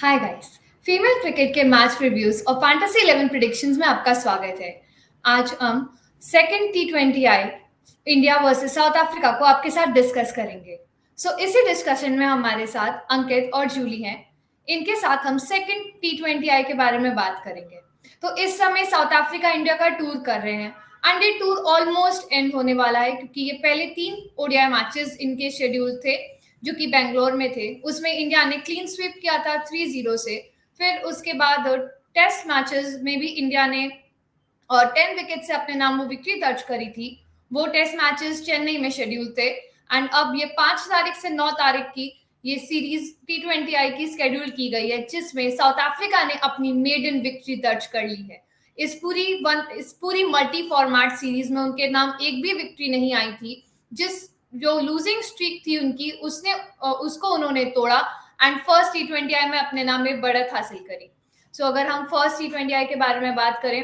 Hi guys. Female cricket के match reviews और fantasy 11 predictions में आपका स्वागत है। आज हम सेकंड टी20 आई इंडिया वर्सेस साउथ अफ्रीका को आपके साथ डिस्कस करेंगे। इसी डिस्कशन में हमारे साथ अंकित और जूली हैं। इनके साथ हम सेकंड टी20 आई के बारे में बात करेंगे। तो इस समय साउथ अफ्रीका इंडिया का टूर कर रहे हैं एंड ये टूर ऑलमोस्ट एंड होने वाला है, क्योंकि ये पहले 3 ओडीआई मैचेस इनके शेड्यूल थे जो कि बेंगलोर में थे। उसमें इंडिया ने क्लीन स्वीप किया था 3-0 से। फिर उसके बाद टेस्ट मैचेस में भी इंडिया ने और 10 विकेट से अपने नाम वो विक्ट्री दर्ज करी थी। वो टेस्ट मैचेस चेन्नई में शेड्यूल थे एंड अब ये 5 तारीख से 9 तारीख की ये सीरीज टी20 की शेड्यूल की गई है, जिसमें साउथ अफ्रीका ने अपनी मेडन विक्ट्री दर्ज कर ली है। इस पूरी मल्टी फॉर्मेट सीरीज में उनके नाम एक भी विक्ट्री नहीं आई थी। जो लूजिंग स्ट्रीक थी उनकी उसको उन्होंने तोड़ा एंड फर्स्ट टी20 में अपने नाम में बढ़त हासिल करी। अगर हम फर्स्ट टी20 के बारे में बात करें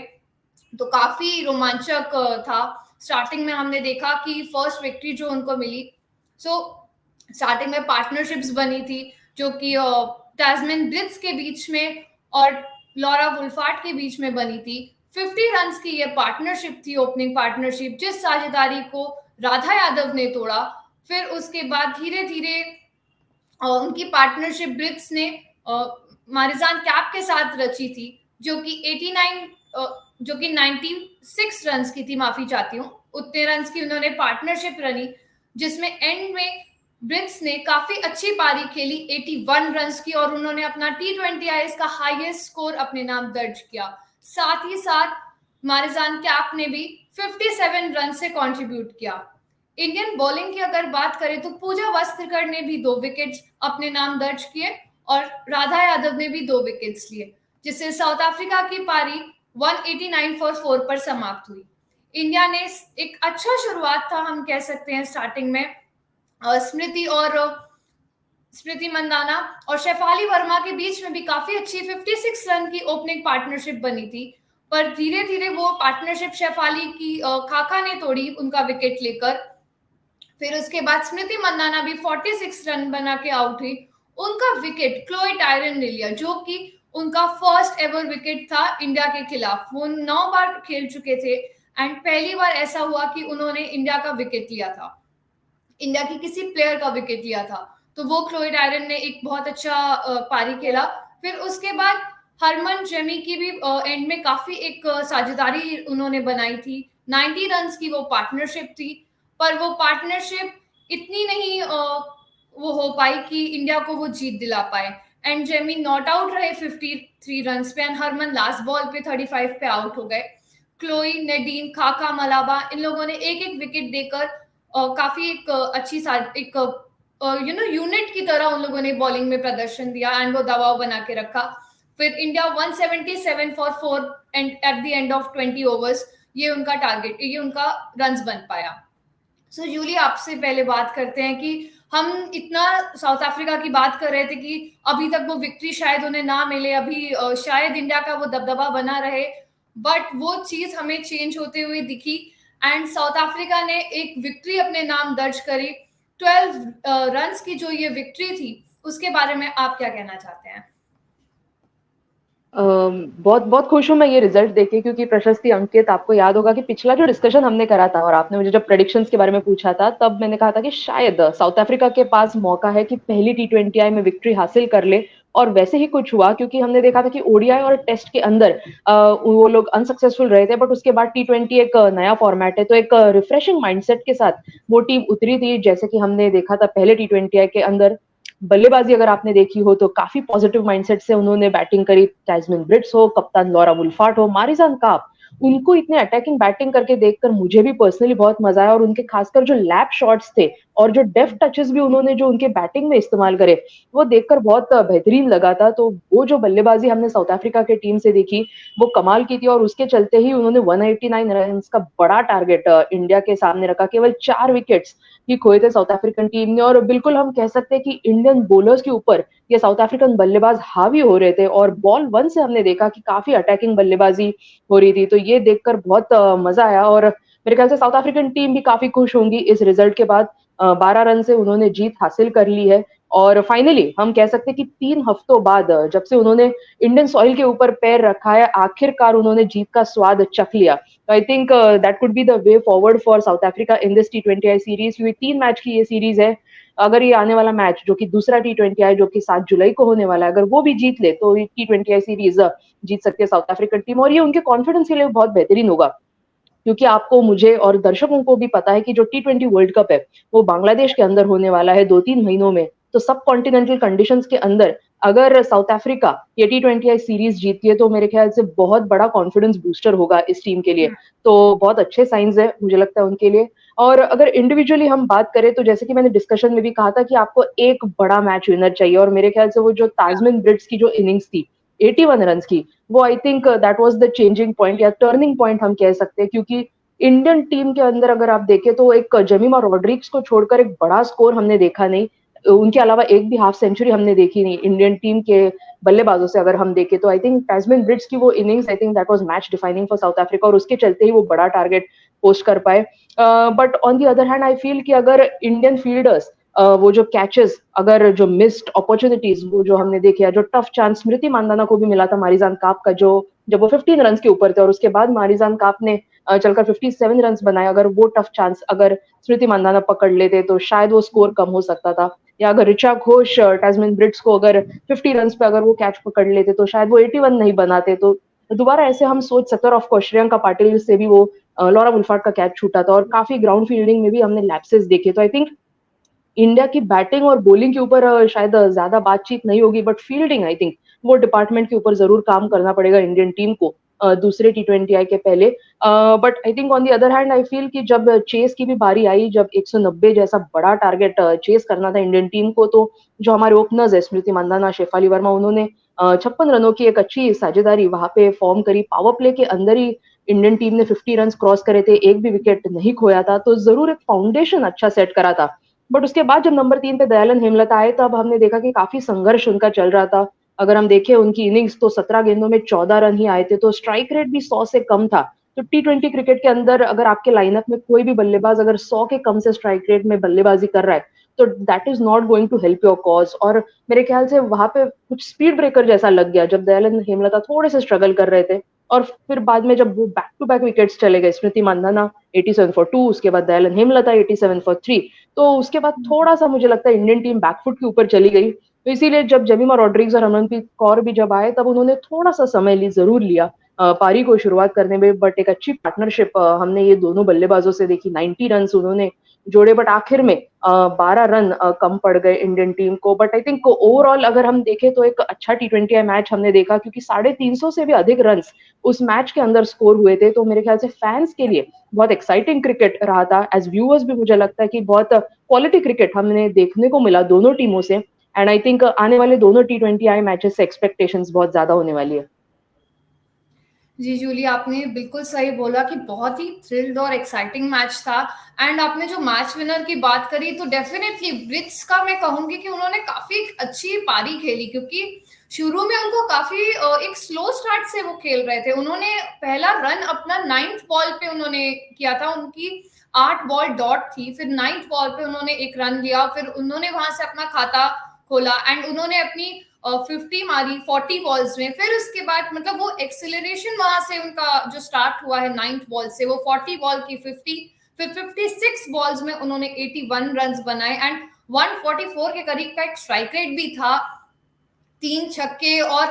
तो काफी रोमांचक था। स्टार्टिंग में हमने देखा कि फर्स्ट विक्ट्री जो उनको मिली, स्टार्टिंग में पार्टनरशिप्स बनी थी जो कि टैस्मैन ब्लिट्ज के बीच में और लॉरा वुल्फार्ट के बीच में बनी थी। 50 रन्स की ये पार्टनरशिप थी, ओपनिंग पार्टनरशिप, जिस साझेदारी को राधा यादव ने तोड़ा। फिर उसके बाद धीरे धीरे उनकी पार्टनरशिप ब्रिट्स ने मारिजान कैप के साथ रची थी, जो कि 96 रन्स की थी, माफी चाहती हूँ। उतने रन्स की उन्होंने पार्टनरशिप रनी, जिसमें एंड में ब्रिट्स ने काफी अच्छी पारी खेली 81 रन्स की, और उन्होंने अपना टी20 का हाईएस्ट स्कोर अपने नाम दर्ज किया। साथ ही साथ मारिजान कैप ने भी 57 रन से कंट्रीब्यूट किया। इंडियन बॉलिंग की अगर बात करें तो पूजा वस्त्रकर ने भी 2 विकेट्स अपने नाम दर्ज किए और राधा यादव ने भी 2 विकेट्स लिए, जिससे साउथ अफ्रीका की पारी 189 फॉर 4 पर समाप्त हुई। इंडिया ने एक अच्छा शुरुआत था, हम कह सकते हैं। स्टार्टिंग में स्मृति मंदाना और शेफाली वर्मा के बीच में भी काफी अच्छी 56 रन की ओपनिंग पार्टनरशिप बनी थी, पर धीरे धीरे वो पार्टनरशिप शेफाली की खाका ने तोड़ी उनका विकेट लेकर। फिर उसके बाद स्मृति मंदाना भी 46 रन बना के आउट हुई। उनका विकेट क्लोई टायरन ने लिया, जो कि उनका फर्स्ट एवर विकेट था इंडिया के खिलाफ। वो 9 बार खेल चुके थे एंड पहली बार ऐसा हुआ कि उन्होंने इंडिया का विकेट लिया था, इंडिया की किसी प्लेयर का विकेट लिया था। तो वो क्लोई टायरन ने एक बहुत अच्छा पारी खेला। फिर उसके बाद हरमन जेमी की भी एंड में काफी एक साझेदारी उन्होंने बनाई थी। 90 रन की वो पार्टनरशिप थी, पर वो पार्टनरशिप इतनी नहीं वो हो पाई कि इंडिया को वो जीत दिला पाए। एंड जेमी नॉट आउट रहे 53 रन पे एंड हरमन लास्ट बॉल पे 35 पे आउट हो गए। क्लोई, नेडीन, खाका, मलाबा, इन लोगों ने एक एक विकेट देकर काफी एक अच्छी यूनिट की तरह उन लोगों ने बॉलिंग में प्रदर्शन दिया एंड वो दबाव बना के रखा। फिर India 177 for 4 and at the end of 20 overs ये उनका टारगेट, ये उनका रन्स बन पाया। जूली, आपसे पहले बात करते हैं कि हम इतना साउथ अफ्रीका की बात कर रहे थे कि अभी तक वो विक्ट्री शायद उन्हें ना मिले, अभी शायद इंडिया का वो दबदबा बना रहे, बट वो चीज हमें चेंज होते हुए दिखी एंड साउथ अफ्रीका ने एक विक्ट्री अपने नाम दर्ज करी। 12 रन्स की जो ये विक्ट्री थी, उसके बारे में आप क्या कहना चाहते हैं? बहुत बहुत खुश हूँ मैं ये रिजल्ट देखे, क्योंकि प्रशस्ति अंकित, आपको याद होगा कि पिछला जो डिस्कशन हमने करा था और आपने मुझे जब प्रेडिक्शंस के बारे में पूछा था, तब मैंने कहा था कि शायद साउथ अफ्रीका के पास मौका है कि पहली टी20 में विक्ट्री हासिल कर ले, और वैसे ही कुछ हुआ। क्योंकि हमने देखा था कि ओडीआई और टेस्ट के अंदर वो लोग अनसक्सेसफुल रहे थे, बट उसके बाद टी20 एक नया फॉर्मेट है, तो एक रिफ्रेशिंग माइंडसेट के साथ वो टीम उतरी थी। जैसे कि हमने देखा था पहले टी20 के अंदर बल्लेबाजी अगर आपने देखी हो तो काफी पॉजिटिव माइंडसेट से उन्होंने बैटिंग करी। टैस्मैन ब्रिट्स हो, कप्तान लॉरा वुल्फार्ट हो, मारिजान कैप, उनको इतने अटैकिंग बैटिंग करके देखकर मुझे भी पर्सनली बहुत मजा आया। और उनके खासकर जो लैप शॉट्स थे और जो डेफ्ट टचेस भी उन्होंने जो उनके बैटिंग में इस्तेमाल करे, वो देखकर बहुत बेहतरीन लगा था। तो वो जो बल्लेबाजी हमने साउथ अफ्रीका के टीम से देखी, वो कमाल की थी, और उसके चलते ही उन्होंने 189 रन का बड़ा टारगेट इंडिया के सामने रखा। केवल 4 विकेट्स ही खोए थे साउथ अफ्रीकन टीम ने, और बिल्कुल हम कह सकते हैं कि इंडियन बॉलर्स के ऊपर ये साउथ अफ्रीकन बल्लेबाज हावी हो रहे थे। और बॉल 1 से हमने देखा कि काफी अटैकिंग बल्लेबाजी हो रही थी, तो ये देखकर बहुत मजा आया। और मेरे ख्याल से साउथ अफ्रीकन टीम भी काफी खुश होंगी इस रिजल्ट के बाद। 12 रन से उन्होंने जीत हासिल कर ली है, और फाइनली हम कह सकते हैं कि 3 हफ्तों बाद जब से उन्होंने इंडियन सॉइल के ऊपर पैर रखा है, आखिरकार उन्होंने जीत का स्वाद चख लिया। I think that could be the way forward for south Africa in this T20I series, क्योंकि 3 मैच की ये सीरीज है। अगर ये आने वाला मैच जो कि दूसरा T20I जो कि 7 जुलाई को होने वाला है, अगर वो भी जीत ले तो ये T20I सीरीज जीत सकती है साउथ अफ्रीकन टीम, और ये उनके कॉन्फिडेंस के लिए बहुत बेहतरीन होगा। क्योंकि आपको, मुझे और दर्शकों को भी पता है कि जो T20 वर्ल्ड कप है, वो बांग्लादेश के अंदर होने वाला है 2-3 महीनों में। तो सब कॉन्टिनेंटल कंडीशंस के अंदर अगर साउथ अफ्रीका ये T20I सीरीज जीतती है, तो मेरे ख्याल से बहुत बड़ा कॉन्फिडेंस बूस्टर होगा इस टीम के लिए। तो बहुत अच्छे साइंस है मुझे लगता है उनके लिए। और अगर इंडिविजुअली हम बात करें, तो जैसे कि मैंने डिस्कशन में भी कहा था कि आपको एक बड़ा मैच विनर चाहिए, और मेरे ख्याल से वो जो ताजमिन ब्रिट्स की जो इनिंग्स थी 81 रन्स की, वो आई think that was the changing point या टर्निंग पॉइंट हम कह सकते हैं। क्योंकि इंडियन टीम के अंदर अगर आप देखें, तो एक जेमिमा रॉड्रिग्स को छोड़कर एक बड़ा स्कोर हमने देखा नहीं। उनके अलावा एक भी हाफ सेंचुरी हमने देखी नहीं इंडियन टीम के बल्लेबाजों से अगर हम देखें तो। आई थिंक टैस्मिन ब्रिट्स की वो innings, I think that was match defining for south Africa, और उसके चलते ही वो बड़ा टारगेट पोस्ट कर पाए। But on the other hand I feel कि अगर इंडियन फील्डर्स वो जो कैचेस, अगर जो मिस्ड अपॉर्चुनिटीज वो जो हमने देखे, जो टफ चांस स्मृति मानधना को भी मिला था मारिजान काप का, जो जब वो 15 रन के ऊपर थे, और उसके बाद मारिजान काप ने चलकर 57 रन बनाए, अगर वो टफ चांस अगर स्मृति मानधना पकड़ लेते तो शायद वो स्कोर कम हो सकता था। या अगर ऋचा घोष टैस्मिन ब्रिट्स को अगर 50 रन पे अगर वो कैच पकड़ लेते, तो शायद वो 81 नहीं बनाते। तो दोबारा ऐसे हम सोच सकते हैं। ऑफ कोर्स श्रेयंका पाटिल से भी वो लॉरा वुल्फार्ड का कैच छूटा था, और काफी ग्राउंड फील्डिंग में भी हमने लैप्सेस देखे। तो आई थिंक इंडिया की बैटिंग और बॉलिंग के ऊपर शायद ज्यादा बातचीत नहीं होगी, बट फील्डिंग आई थिंक वो डिपार्टमेंट के ऊपर जरूर काम करना पड़ेगा इंडियन टीम को दूसरे T20I के पहले। But I think on the other hand I feel कि जब चेस की भी बारी आई, जब 190 जैसा बड़ा टारगेट चेस करना था इंडियन टीम को, तो जो हमारे ओपनर्स है स्मृति मानधना, शेफाली वर्मा, उन्होंने 56 रनों की एक अच्छी साझेदारी वहां पे फॉर्म करी। पावर प्ले के अंदर ही इंडियन टीम ने 50 रन क्रॉस करे थे, एक भी विकेट नहीं खोया था, तो जरूर एक फाउंडेशन अच्छा सेट करा था। बट उसके बाद जब नंबर 3 पे दयालन हेमलता आए, तब हमने देखा कि काफी संघर्ष उनका चल रहा था। अगर हम देखें उनकी इनिंग्स, तो 17 गेंदों में 14 रन ही आए थे, तो स्ट्राइक रेट भी 100 से कम था। तो T20 क्रिकेट के अंदर अगर आपके लाइनअप में कोई भी बल्लेबाज अगर 100 के कम से स्ट्राइक रेट में बल्लेबाजी कर रहा है, तो that is not going to help your cause. और मेरे ख्याल से वहां पे कुछ स्पीड ब्रेकर जैसा लग गया जब दयालन हेमलता थोड़े से स्ट्रगल कर रहे थे। और फिर बाद में जब वो बैक टू बैक विकेट्स चले गए, स्मृति मानधना 87 फॉर 2, उसके बाद दयालन हेमलता 87 फॉर 3, तो उसके बाद थोड़ा सा मुझे लगता है इंडियन टीम बैकफुट के ऊपर चली गई। तो इसीलिए जब जेमिमा रॉड्रिग्स और हरमनप्रीत कौर भी जब आए, तब उन्होंने थोड़ा सा समय जरूर लिया पारी को शुरुआत करने में। बट एक अच्छी पार्टनरशिप हमने ये दोनों बल्लेबाजों से देखी। 90 रन उन्होंने जोड़े, बट आखिर में 12 रन कम पड़ गए इंडियन टीम को। बट आई थिंक ओवरऑल अगर हम देखें, तो एक अच्छा T20I मैच हमने देखा, क्योंकि 350 से भी अधिक रन उस मैच के अंदर स्कोर हुए थे। तो मेरे ख्याल से फैंस के लिए बहुत एक्साइटिंग क्रिकेट रहा था। एज व्यूअर्स भी मुझे लगता है कि बहुत क्वालिटी क्रिकेट हमने देखने को मिला दोनों टीमों से। एंड आई थिंक आने वाले दोनों T20I मैचेस से एक्सपेक्टेशंस बहुत ज्यादा होने वाली है। जी जूली, आपने बिल्कुल सही बोला कि बहुत ही थ्रिल्ड और एक्साइटिंग मैच था। एंड आपने जो मैच विनर की बात करी, तो डेफिनेटली ब्रिट्स का मैं कहूंगी कि उन्होंने काफी अच्छी पारी खेली, क्योंकि शुरू में उनको काफी एक स्लो स्टार्ट से वो खेल रहे थे। उन्होंने पहला रन अपना 9th बॉल पे उन्होंने किया था, उनकी 8 बॉल डॉट थी, फिर 9th बॉल पे उन्होंने एक रन लिया, फिर उन्होंने वहां से अपना खाता खोला एंड उन्होंने अपनी 50 मारी 40 बॉल्स में। फिर उसके बाद मतलब वो एक्सेलरेशन वहां से उनका जो स्टार्ट हुआ है 9th बॉल से, वो 40 बॉल की 50, फिर 56 बॉल्स में उन्होंने 81 रन बनाए एंड 144 के करीब का एक स्ट्राइक रेट भी था, 3 छक्के और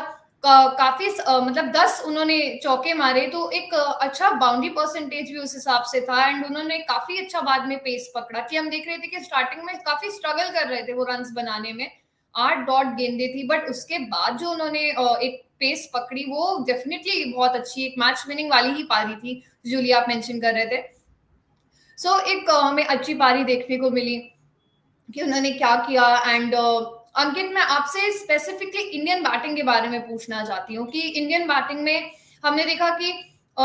काफी मतलब 10 उन्होंने चौके मारे। तो एक अच्छा बाउंड्री परसेंटेज भी उस हिसाब से था एंड उन्होंने काफी अच्छा बाद में पेस पकड़ा, कि हम देख रहे थे कि स्टार्टिंग में काफी स्ट्रगल कर रहे थे वो रन्स बनाने में। 8 डॉट गेंदे थी, बट उसके बाद जो उन्होंने एक पेस पकड़ी, वो डेफिनेटली बहुत अच्छी एक मैच विनिंग वाली ही पारी थी, जूली आप मेंशन कर रहे थे। सो एक हमें अच्छी पारी देखने को मिली कि उन्होंने क्या किया। एंड अंकित, मैं आपसे स्पेसिफिकली इंडियन बैटिंग के बारे में पूछना चाहती हूँ कि इंडियन बैटिंग में हमने देखा कि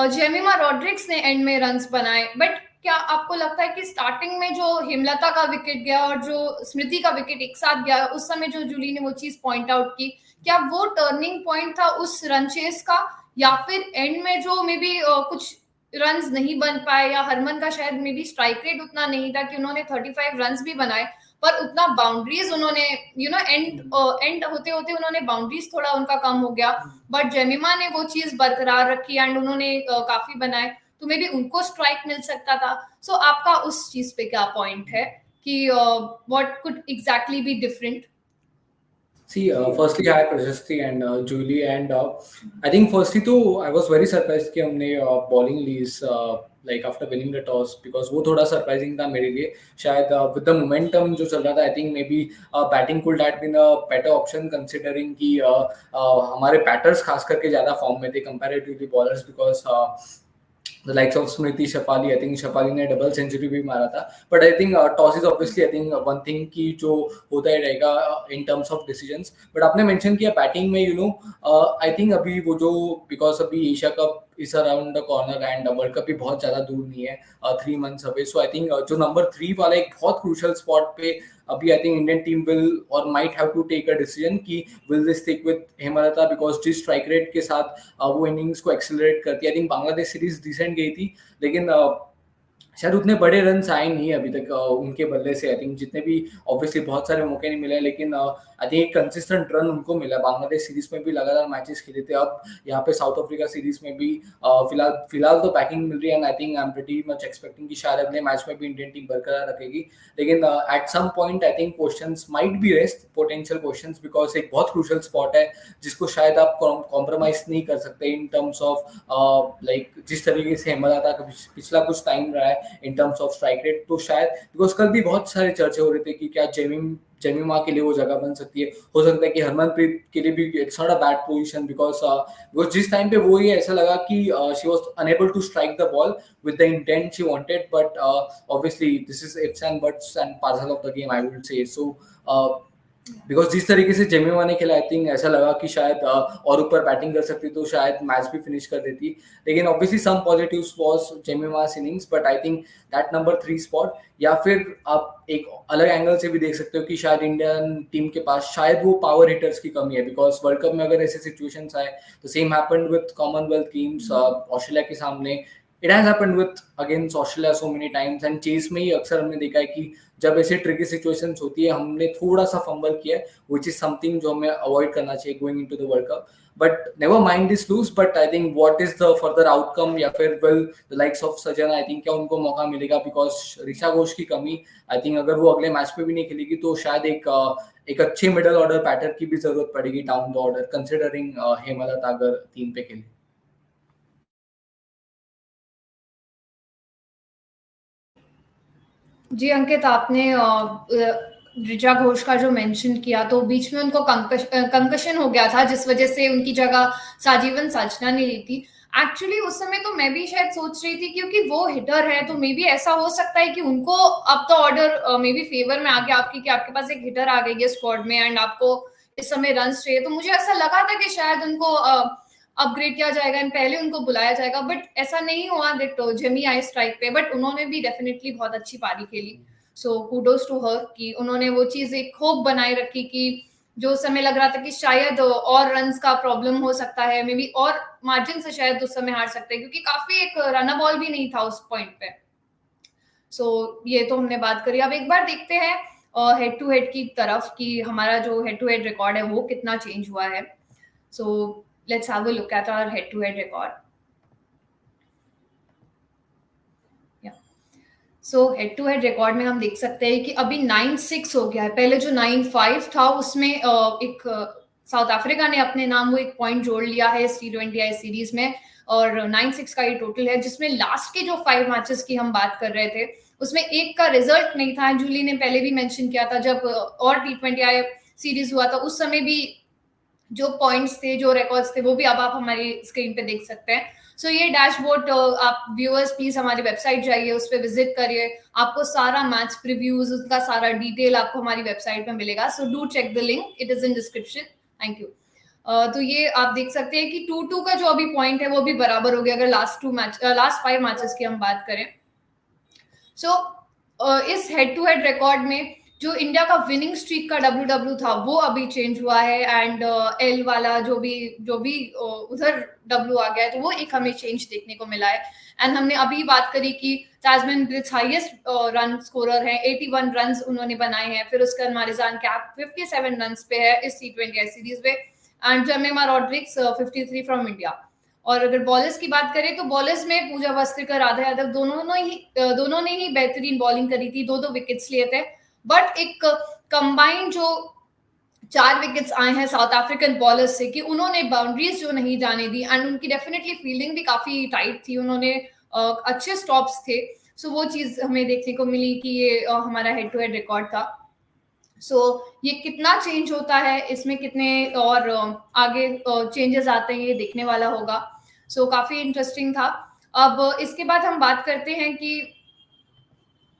जेमिमा रॉड्रिग्स ने एंड में रन्स बनाए, बट क्या आपको लगता है कि स्टार्टिंग में जो हेमलता का विकेट गया और जो स्मृति का विकेट एक साथ गया, उस समय जो जूली ने वो चीज पॉइंट आउट की, क्या वो टर्निंग पॉइंट था उस रन चेस का, या फिर एंड में जो मे बी कुछ रन्स नहीं बन पाए, या हरमन का शायद मे बी स्ट्राइक रेट उतना नहीं था कि उन्होंने 35 रन्स भी बनाए, पर उतना बाउंड्रीज उन्होंने एंड होते होते उन्होंने बाउंड्रीज थोड़ा उनका कम हो गया, बट जेमिमा ने वो चीज बरकरार रखी एंड उन्होंने काफी बनाए, तो मे बी उनको स्ट्राइक मिल सकता था। सो आपका उस चीज पे क्या पॉइंट है कि what could exactly be different? See, firstly, hi Prashasti and Julie, and I think firstly too, I was very surprised कि हमने bowling leads like after winning the toss, because वो थोड़ा surprising था मेरे लिए। शायद with the momentum जो चल रहा था, I think maybe batting could have been a better option considering कि हमारे batters खास करके ज़्यादा form में थे comparatively bowlers, because the likes of Smriti Shafali, I think Shafali ने double century भी मारा था, but I think toss is obviously I think one thing कि जो होता ही रहेगा in terms of decisions। but आपने mention किया batting में I think अभी वो जो because अभी Asia Cup is around the corner and World Cup भी बहुत ज़्यादा दूर नहीं है, 3 months away, so I think जो number 3 वाला एक बहुत crucial spot पे अभी I think Indian team will or might have to take a decision कि will they stick with Hemlata, because जिस strike rate के साथ वो innings को accelerate करती है। I think Bangladesh series decent गई थी, लेकिन शायद उतने बड़े रन आए नहीं अभी तक उनके बल्ले से। आई थिंक जितने भी ऑब्वियसली बहुत सारे मौके नहीं मिले, लेकिन आई थिंक एक कंसिस्टेंट रन उनको मिला। बांग्लादेश सीरीज में भी लगातार मैचेस खेले थे, अब यहाँ पे साउथ अफ्रीका सीरीज में भी फिलहाल तो बैकिंग मिल रही है, and I think I am pretty much expecting कि शायद अगले मैच में भी इंडियन टीम बरकरार रखेगी। लेकिन at some point I think questions might be rest, potential questions, because एक बहुत क्रूशियल स्पॉट है जिसको शायद आप कॉम्प्रोमाइज नहीं कर सकते इन टर्म्स ऑफ लाइक जिस तरीके से हेमलता का पिछला कुछ टाइम रहा है in terms of strike rate. तो शायद बिकॉज कल भी बहुत सारे चर्चे हो रहे थे कि क्या जेमिमा के लिए वो जगह बन सकती है, हो सकता है कि हरमनप्रीत के लिए भी it's not a bad position, because जिस टाइम पे वो ये ऐसा लगा कि she was unable to strike the ball with the intent she wanted, but obviously this is ifs and buts and parcel of the game I would say. So because जिस तरीके से जेमिमा ने खेला, आई थिंक ऐसा लगा कि शायद और ऊपर बैटिंग कर सकती तो शायद मैच भी फिनिश कर देती। लेकिन obviously some positives was Jemimah's innings, but I think that number 3 spot, या फिर आप एक अलग एंगल से भी देख सकते हो कि शायद इंडियन टीम के पास शायद वो पावर हिटर्स की कमी है, बिकॉज वर्ल्ड कप में अगर ऐसे सिचुएशंस आए तो same happened with Commonwealth teams Australia के सामने, it has happened with against Australia so many times, and chase में ही अक्सर हमने देखा है कि जब ऐसे ट्रिकी सिचुएशंस होती है हमने थोड़ा सा फंबल किया है, व्हिच इज समथिंग जो हमें अवॉइड करना चाहिए going into the world cup. But never mind this lose, but I think what is the further outcome, या फिर will the likes of Sajan, I think क्या उनको मौका मिलेगा, बिकॉज ऋषा घोष की कमी, आई थिंक अगर वो अगले मैच में भी नहीं खेलेगी तो शायद एक अच्छे मिडल ऑर्डर बैटर की भी जरूरत पड़ेगी down the order, considering Hemlata अगर 3 पे खेले। जी अंकित, आपने ऋचा घोष का जो मेंशन किया, तो बीच में उनको कंकशन हो गया था जिस वजह से उनकी जगह साजीवन साजना ने ली थी। एक्चुअली उस समय तो मैं भी शायद सोच रही थी क्योंकि वो हिटर है तो मे बी ऐसा हो सकता है कि उनको अब तो ऑर्डर मे बी फेवर में आ गया आपकी कि आपके पास एक हिटर आ गई है स्क्वाड में एंड आपको इस समय रन चाहिए, तो मुझे ऐसा लगा था कि शायद उनको अपग्रेड किया जाएगा एंड पहले उनको बुलाया जाएगा, बट ऐसा नहीं हुआ। दैट जेमी आई स्ट्राइक पे, बट उन्होंने भी डेफिनेटली बहुत अच्छी पारी खेली। सो कूडोज टू हर कि उन्होंने वो चीज एक होप बनाए रखी कि जो समय लग रहा था कि शायद और रन्स का प्रॉब्लम हो सकता है, मे बी और मार्जिन से शायद उस समय हार सकते हैं क्योंकि काफी एक रन बॉल भी नहीं था उस पॉइंट पे। सो ये तो हमने बात करी। अब एक बार देखते हैं हेड टू हेड की तरफ कि हमारा जो हेड टू हेड रिकॉर्ड है वो कितना चेंज हुआ है। सो let's have a look at our head-to-head record. Yeah. So head-to-head record में हम देख सकते हैं कि अभी 9-6 हो गया है। पहले जो 9-5 था उसमें एक साउथ अफ्रीका ने अपने नाम वो एक पॉइंट जोड़ लिया है इस T20I सीरीज में, और 9-6 का ये टोटल है, जिसमें लास्ट के जो 5 मैचेस की हम बात कर रहे थे उसमें एक का रिजल्ट नहीं था। जूली ने पहले भी मेंशन किया था जब और T20I सीरीज हुआ था उस समय भी जो पॉइंट्स थे, जो रिकॉर्ड्स थे, वो भी अब आप हमारी स्क्रीन पे देख सकते हैं। सो ये डैशबोर्ड आप व्यूअर्स प्लीज हमारी वेबसाइट जाइए, उस पर विजिट करिए, आपको सारा मैच प्रीव्यूज उसका सारा डिटेल आपको हमारी वेबसाइट पे मिलेगा। So do check the link, it is in description. Thank you. तो ये आप देख सकते हैं कि 2-2 का जो अभी पॉइंट है वो भी बराबर हो गया अगर लास्ट 5 मैचेस की हम बात करें। सो इस हेड टू हेड रिकॉर्ड में जो इंडिया का विनिंग स्ट्रीक का WW था वो अभी चेंज हुआ है, एंड एल वाला जो भी उधर W आ गया है, तो वो एक हमें चेंज देखने को मिला है। एंड हमने अभी बात करी कि जास्मिन ग्रिच हाईएस्ट रन स्कोरर है, 81 रन उन्होंने बनाए हैं। फिर उसका मारिजान कैप 57 रन पे है इस T20I सीरीज में, and Jemimah Rodrigues 53 from India. और अगर बॉलर्स की बात करें तो बॉलर्स में पूजा वस्त्रकर, राधा यादव दोनों ने ही बेहतरीन बॉलिंग करी थी, 2-2 विकेट्स लिए थे। बट एक कंबाइंड जो 4 विकेट्स आए हैं साउथ अफ्रीकन बॉलर्स से, कि उन्होंने बाउंड्रीज जो नहीं जाने दी, एंड उनकी डेफिनेटली फील्डिंग भी काफी टाइट थी, उन्होंने अच्छे स्टॉप्स थे। सो वो चीज हमें देखने को मिली कि ये हमारा हेड टू हेड रिकॉर्ड था। सो ये कितना चेंज होता है, इसमें कितने और आगे चेंजेस आते हैं, ये देखने वाला होगा। सो काफी इंटरेस्टिंग था। अब इसके बाद हम बात करते हैं कि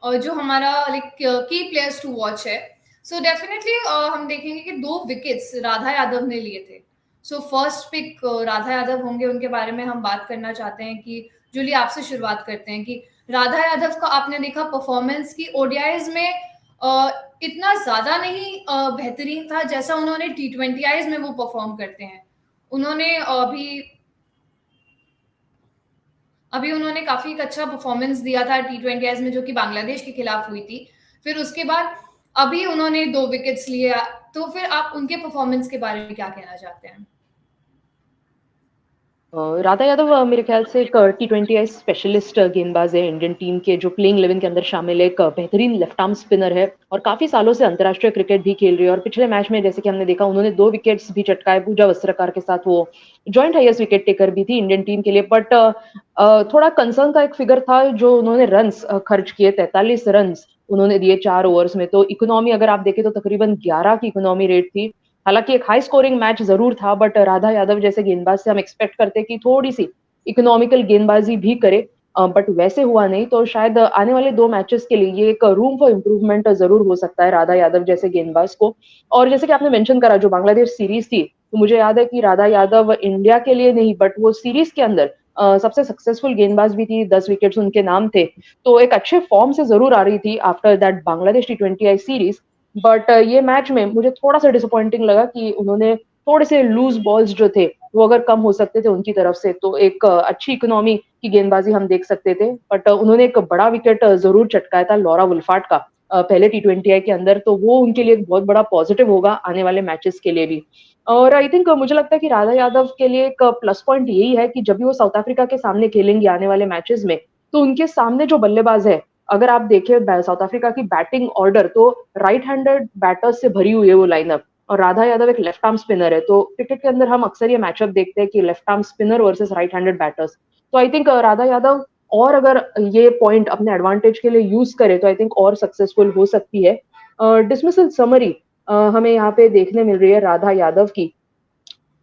जो हमारा लाइक की प्लेयर्स टू वॉच है। सो डेफिनेटली हम देखेंगे कि 2 विकेट्स राधा यादव ने लिए थे। So first pick Radha Yadav होंगे, उनके बारे में हम बात करना चाहते हैं कि जूली आपसे शुरुआत करते हैं कि राधा यादव का आपने देखा परफॉर्मेंस की ओडीआईज में इतना ज्यादा नहीं बेहतरीन था जैसा उन्होंने T20Is में वो परफॉर्म करते हैं। उन्होंने अभी उन्होंने काफी अच्छा परफॉर्मेंस दिया था T20Is में, जो कि बांग्लादेश के खिलाफ हुई थी। फिर उसके बाद अभी उन्होंने 2 विकेट्स लिए, तो फिर आप उनके परफॉर्मेंस के बारे में क्या कहना चाहते हैं? राधा यादव मेरे ख्याल से एक T20I स्पेशलिस्ट गेंदबाज है, इंडियन टीम के जो प्लेइंग 11 के अंदर शामिल है। एक बेहतरीन लेफ्ट आर्म स्पिनर है और काफी सालों से अंतर्राष्ट्रीय क्रिकेट भी खेल रही है। और पिछले मैच में जैसे कि हमने देखा, उन्होंने 2 विकेट्स भी चटकाए। पूजा वस्त्रकार के साथ वो जॉइंट हाईएस्ट विकेट टेकर भी थी इंडियन टीम के लिए। बट थोड़ा कंसर्न का एक फिगर था जो उन्होंने रन्स खर्च किए, 43 रन्स उन्होंने दिए 4 ओवर्स में। तो इकोनॉमी अगर आप देखें तो तकरीबन 11 की इकोनॉमी रेट थी। हालांकि एक हाई स्कोरिंग मैच जरूर था, बट राधा यादव जैसे गेंदबाज से हम एक्सपेक्ट करते हैं कि थोड़ी सी इकोनॉमिकल गेंदबाजी भी करे, बट वैसे हुआ नहीं। तो शायद आने वाले 2 मैचेस के लिए ये एक रूम फॉर इम्प्रूवमेंट जरूर हो सकता है राधा यादव जैसे गेंदबाज को। और जैसे कि आपने मेंशन करा, जो बांग्लादेश सीरीज थी, तो मुझे याद है कि राधा यादव इंडिया के लिए नहीं, बट वो सीरीज के अंदर सबसे सक्सेसफुल गेंदबाज भी थी। 10 विकेट्स उनके नाम थे। तो एक अच्छे फॉर्म से जरूर आ रही थी after that Bangladesh T20I series. But ये मैच में मुझे थोड़ा सा डिसअपॉइंटिंग लगा कि उन्होंने थोड़े से लूज बॉल्स जो थे वो अगर कम हो सकते थे उनकी तरफ से, तो एक अच्छी इकोनॉमी की गेंदबाजी हम देख सकते थे। बट उन्होंने एक बड़ा विकेट जरूर चटकाया था लॉरा वुल्फार्ट का पहले T20I के अंदर, तो वो उनके लिए एक बहुत बड़ा पॉजिटिव होगा आने वाले मैचेस के लिए भी। और आई थिंक मुझे लगता है कि राधा यादव के लिए एक प्लस पॉइंट यही है कि जब भी वो साउथ अफ्रीका के सामने खेलेंगे आने वाले मैचेस में, तो उनके सामने जो बल्लेबाज है, अगर आप देखें साउथ अफ्रीका की बैटिंग ऑर्डर, तो राइट हैंडेड बैटर्स से भरी हुई है वो लाइनअप। और राधा यादव एक लेफ्ट आर्म स्पिनर है, तो क्रिकेट के अंदर हम अक्सर ये मैचअप देखते हैं कि left arm spinner versus right handed batters. तो आई थिंक राधा यादव और अगर ये पॉइंट अपने एडवांटेज के लिए यूज करे तो आई थिंक और सक्सेसफुल हो सकती है। डिसमिसल समरी हमें यहाँ पे देखने मिल रही है राधा यादव की।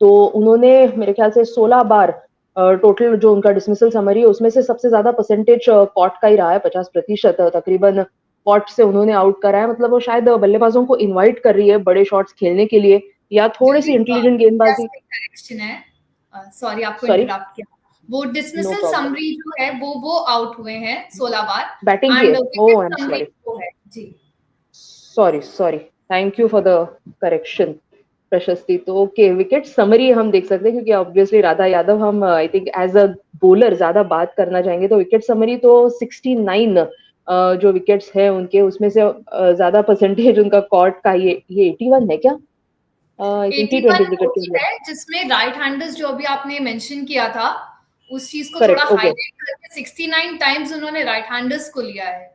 तो उन्होंने मेरे ख्याल से 16 बार टोटल जो उनका डिसमिसल समरी है, उसमें से सबसे ज्यादा परसेंटेज कॉट का ही रहा है, 50% तकरीबन कॉट से उन्होंने आउट करा है। मतलब वो शायद बल्लेबाजों को इनवाइट कर रही है बड़े शॉट्स खेलने के लिए, या थोड़ी सी इंटेलिजेंट गेंदबाजी। करेक्शन है, सॉरी आपको सॉरी, इंटरप्ट किया। वो नो डिसमिसल प्रॉब्लम। समरी जो है वो आउट हुए हैं 16 बार, बैटिंग एंड के, wicket oh I am summary sorry, वो है जी। Sorry, thank you for the correction Prashasti. तो ओके, विकेट समरी हम देख सकते हैं, क्योंकि ऑब्वियसली राधा यादव हम I think as a bowler ज्यादा बात करना चाहेंगे, तो विकेट समरी तो 69 जो विकेट्स है उनके, उसमें से ज्यादा परसेंटेज उनका कॉट का, ये 81 है क्या? आई थिंक T20 क्रिकेट के 81 अंदर। है, जिसमें राइट हैंडर्स जो अभी आपने मेंशन किया था, उस चीज को थोड़ा करेक्ट, ओके हाईलाइट करके 69 टाइम्स उन्होंने राइट हैंडर्स को लिया है।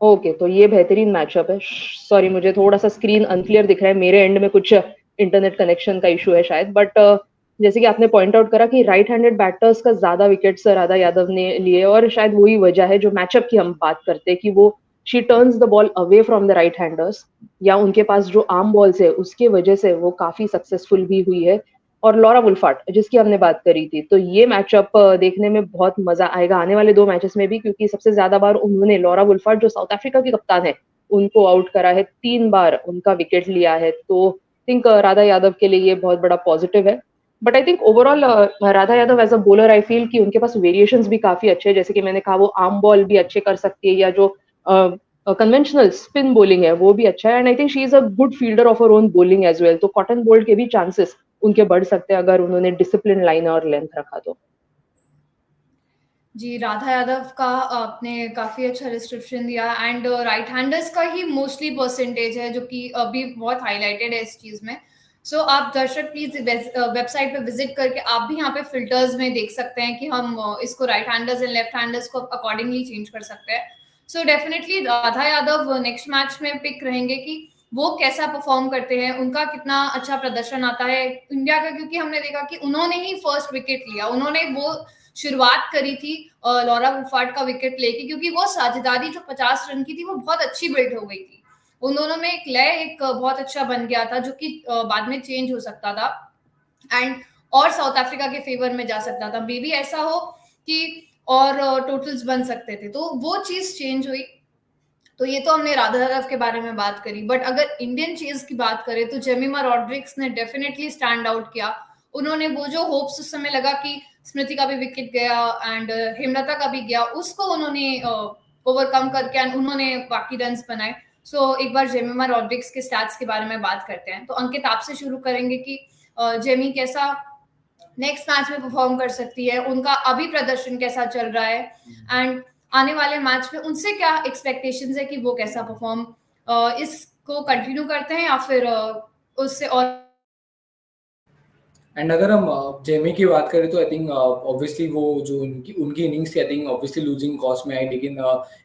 ओके, तो ये बेहतरीन मैचअप है। सॉरी, मुझे थोड़ा सा स्क्रीन अनक्लियर दिख रहा है, मेरे एंड में कुछ इंटरनेट कनेक्शन का इशू है शायद। बट जैसे कि आपने पॉइंट आउट करा कि राइट हैंडेड बैटर्स का ज्यादा विकेट्स राधा यादव ने लिए, और शायद वही वजह है जो मैचअप की हम बात करते हैं कि वो she turns the ball away from the right handers, या उनके पास जो आर्म बॉल्स है उसके वजह से वो काफी सक्सेसफुल भी हुई है। और लॉरा वुल्फार्ट जिसकी हमने बात करी थी, तो ये मैचअप देखने में बहुत मजा आएगा आने वाले 2 मैचेस में भी, क्योंकि सबसे ज्यादा बार उन्होंने, लॉरा वुल्फार्ट जो साउथ अफ्रीका की कप्तान है, उनको आउट करा है, 3 बार उनका विकेट लिया है। तो थिंक राधा यादव के लिए ये बहुत बड़ा पॉजिटिव है। But I think overall Radha Yadav as a bowler, I feel कि उनके पास वेरिएशंस भी काफी अच्छे हैं। जैसे कि मैंने कहा, वो आर्म बॉल भी अच्छे कर सकती है, या जो कन्वेंशनल स्पिन बॉलिंग है वो भी अच्छा है, and I think she is a good fielder of her own bowling as well. तो कॉटन बोल्ट के भी चांसेस उनके बढ़ सकते हैं अगर उन्होंने डिसिप्लिन लाइन और लेंथ रखा तो। जी, राधा यादव का आपने काफ़ी अच्छा डिस्क्रिप्शन दिया एंड राइट हैंडर्स का ही मोस्टली परसेंटेज है जो कि अभी बहुत हाइलाइटेड है इस चीज़ में। सो आप दर्शक प्लीज़ वेबसाइट पे विजिट करके आप भी यहाँ पे फ़िल्टर्स में देख सकते हैं कि हम इसको right handers and left handers को अकॉर्डिंगली चेंज कर सकते हैं। So definitely Radha Yadav next match में पिक रहेंगे कि वो कैसा परफॉर्म करते हैं, उनका कितना अच्छा प्रदर्शन आता है इंडिया का, क्योंकि हमने देखा कि उन्होंने ही फर्स्ट विकेट लिया, उन्होंने वो शुरुआत करी थी लॉरा वुफार्ड का विकेट लेके, क्योंकि वो साझेदारी जो 50 रन की थी वो बहुत अच्छी बिल्ड हो गई थी। उन दोनों में एक लय एक बहुत अच्छा बन गया था जो कि बाद में चेंज हो सकता था एंड और साउथ अफ्रीका के फेवर में जा सकता था। मे बी ऐसा हो कि और टोटल्स बन सकते थे, तो वो चीज चेंज हुई। तो ये तो हमने राधा यादव के बारे में बात करी, बट अगर इंडियन चेज की बात करें तो जेमिमा रॉड्रिक्स ने डेफिनेटली स्टैंड आउट किया। उन्होंने वो जो होप्स उस समय लगा कि स्मृति का भी विकेट गया एंड हेमलता का भी गया, उसको उन्होंने ओवरकम करके एंड उन्होंने बाकी रन्स बनाए। सो एक बार जेमिमा रॉड्रिक्स के स्टैट्स के बारे में बात करते हैं। तो अंकित आपसे शुरू करेंगे कि जेमी कैसा नेक्स्ट मैच में परफॉर्म कर सकती है, उनका अभी प्रदर्शन कैसा चल रहा है एंड आने वाले मैच में उनसे क्या एक्सपेक्टेशंस है कि वो कैसा परफॉर्म इसको कंटिन्यू करते हैं या फिर उससे और। एंड अगर हम जेमी की बात करें तो आई थिंक ऑब्वियसली वो जो उनकी उनकी इनिंग्स थी I think obviously losing cost में आई, लेकिन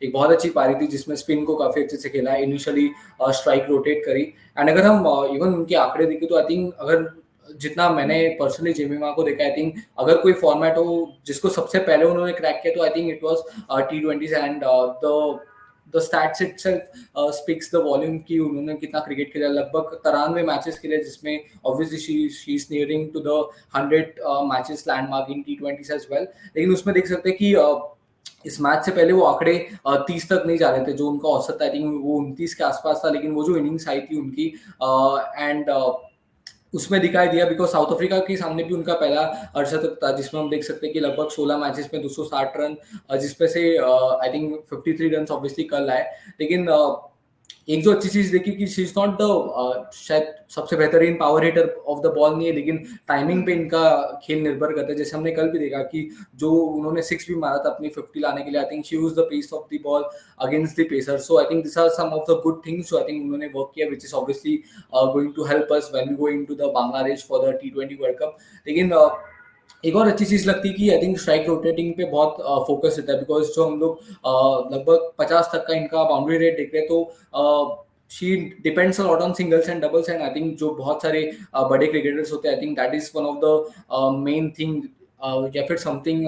एक बहुत अच्छी पारी थी जिसमें स्पिन को काफी अच्छे से खेला, इनिशियली स्ट्राइक रोटेट करी। एंड अगर हम इवन उनके आंकड़े देखें तो आई थिंक अगर जितना मैंने पर्सनली जेमिमा को देखा, आई थिंक अगर कोई फॉर्मेट हो जिसको सबसे पहले उन्होंने क्रैक किया तो I think it was T20s and the stats itself speaks the volume कि उन्होंने कितना क्रिकेट खेला, लगभग 93 मैचेस खेले जिसमें obviously she is nearing to the 100 matches landmark in T20s as well. लेकिन उसमें देख सकते हैं कि इस मैच से पहले वो आंकड़े 30 तक नहीं जा रहे थे, जो उनका औसत आई थिंक वो 29 के आसपास था। लेकिन वो जो इनिंग्स आई थी उनकी एंड उसमें दिखाई दिया, बिकॉज साउथ अफ्रीका के सामने भी उनका पहला अर्धशतक था जिसमें हम देख सकते हैं कि लगभग 16 मैचेस में 260 रन, जिसमें से आई थिंक 53 रन ऑब्वियसली कल आए। लेकिन एक जो अच्छी चीज देखी कि शी इज नॉट द शायद सबसे बेहतरीन power hitter of the ball नहीं है, लेकिन टाइमिंग पे इनका खेल निर्भर करता है। जैसे हमने कल भी देखा कि जो उन्होंने 6 भी मारा था अपनी 50 लाने के लिए, I think she used the pace of the ball against the pacer. So I think this are some of the good things जो आई थिंक उन्होंने वर्क किया, which is obviously going to help us when we go into the Bangladesh for the T20 world cup. लेकिन एक और अच्छी चीज लगती है कि आई थिंक स्ट्राइक रोटेटिंग पे बहुत फोकस रहता है, बिकॉज जो हम लोग लगभग 50 तक का इनका बाउंड्री रेट देख रहे हैं तो she depends a lot on singles and doubles, and I think जो बहुत सारे बड़े क्रिकेटर्स होते हैं, I think that is one of the main thing या फिर something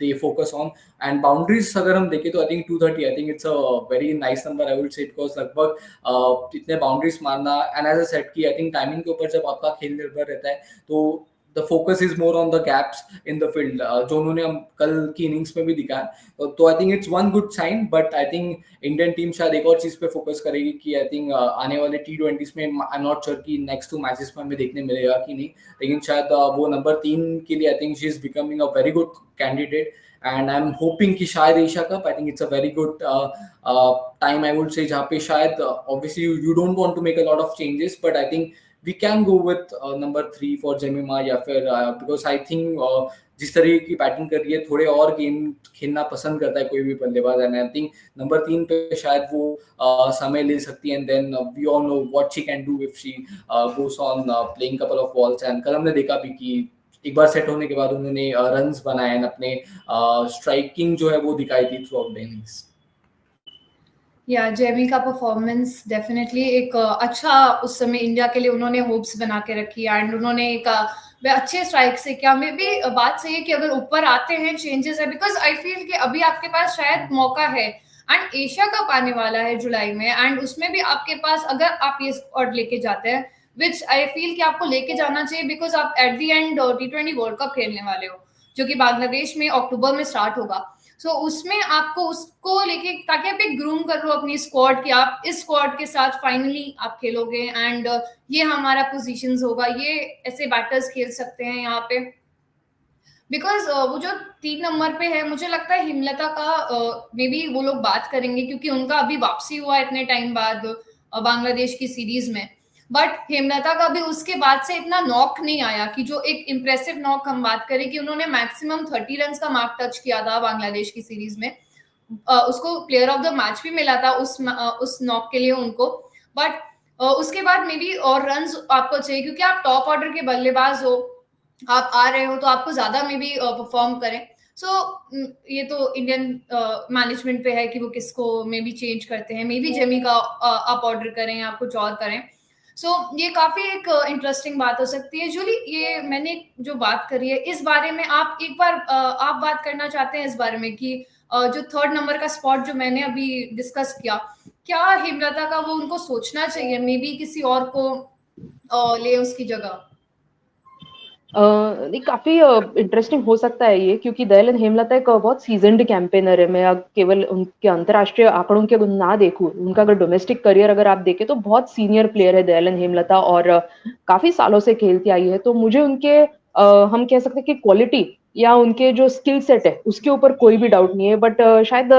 they focus on। and boundaries अगर हम देखें तो I think 230, I think it's a very nice number I would say, because लगभग इतने बाउंड्रीज मारना, and as I said कि I think टाइमिंग के ऊपर जब आपका खेल निर्भर रहता है तो the focus is more on the gaps in the field, जो उन्होंने हम कल की इनिंग्स में भी दिखा। तो I think it's one good sign, but I think Indian team शायद एक और चीज पे फोकस करेगी कि आई थिंक आने वाले T20s में आई एम नॉट श्योर कि नेक्स्ट 2 मैचेस में हमें देखने मिलेगा कि नहीं, लेकिन शायद वो नंबर 3 के लिए I think she is becoming a very good candidate. And I am hoping कि शायद Asia cup, I think it's a very good time I would say, जहाँ पे शायद obviously you don't want to make a lot of changes, but I think we can go with number 3 for Jemima या फिर because I think जिस तरीके की batting कर रही है थोड़े और गेम खेलना पसंद करता है कोई भी बल्लेबाज, एंड आई थिंक नंबर 3 पे शायद वो समय ले सकती है। And then we all know what she can do if she goes on playing couple of balls. And कल हमने देखा भी कि एक बार सेट होने के बाद उन्होंने रन्स बनाए एंड अपने स्ट्राइकिंग जो है वो दिखाई थी थ्रू आउट द इनिंग्स। या जेमी का परफॉर्मेंस डेफिनेटली एक अच्छा उस समय इंडिया के लिए उन्होंने होप्स बना के रखी एंड उन्होंने एक अच्छे स्ट्राइक से किया। मे भी बात सही है कि अगर ऊपर आते हैं चेंजेस है, बिकॉज आई फील कि अभी आपके पास शायद मौका है एंड एशिया कप आने वाला है जुलाई में, एंड उसमें भी आपके पास अगर आप ये स्क्वाड लेके जाते हैं, विच आई फील कि आपको लेके जाना चाहिए, बिकॉज आप at the end T20 world cup खेलने वाले हो जो कि बांग्लादेश में अक्टूबर में स्टार्ट होगा। सो उसमें आपको उसको लेके ताकि आप एक ग्रूम कर लो अपनी स्क्वाड कि आप इस स्क्वाड के साथ फाइनली आप खेलोगे एंड ये हमारा पोजीशंस होगा, ये ऐसे बैटर्स खेल सकते हैं यहाँ पे। बिकॉज वो जो 3 नंबर पे है, मुझे लगता है हेमलता का मे बी वो लोग बात करेंगे, क्योंकि उनका अभी वापसी हुआ है इतने टाइम बाद बांग्लादेश की सीरीज में। बट हेमलता का भी उसके बाद से इतना नॉक नहीं आया कि जो एक इम्प्रेसिव नॉक हम बात करें कि उन्होंने मैक्सिमम 30 रन का मार्क टच किया था बांग्लादेश की सीरीज में। उसको प्लेयर ऑफ द मैच भी मिला था उस नॉक के लिए उनको। बट उसके बाद मे बी और रन आपको चाहिए, क्योंकि आप टॉप ऑर्डर के बल्लेबाज हो, आप आ रहे हो, तो आपको ज्यादा मे बी परफॉर्म करें। सो ये तो इंडियन मैनेजमेंट पे है कि वो किसको मे बी चेंज करते हैं, मे बी जेमी का आप ऑर्डर करें या कुछ और करें। सो ये काफी एक इंटरेस्टिंग बात हो सकती है। जूली, ये मैंने जो बात करी है इस बारे में आप एक बार आप बात करना चाहते हैं इस बारे में कि जो 3rd नंबर का स्पॉट जो मैंने अभी डिस्कस किया, क्या हेमलता का वो उनको सोचना चाहिए मे बी किसी और को ले उसकी जगह? नहीं, काफ़ी इंटरेस्टिंग हो सकता है ये, क्योंकि दयालन हेमलता एक बहुत सीज़न्ड कैंपेनर है। मैं अब केवल उनके अंतर्राष्ट्रीय आंकड़ों के ना देखूँ, उनका अगर डोमेस्टिक करियर अगर आप देखें तो बहुत सीनियर प्लेयर है दयालन हेमलता, और काफ़ी सालों से खेलती आई है। तो मुझे उनके हम कह सकते हैं कि क्वालिटी या उनके जो स्किल सेट है, उसके ऊपर कोई भी डाउट नहीं है। बट शायद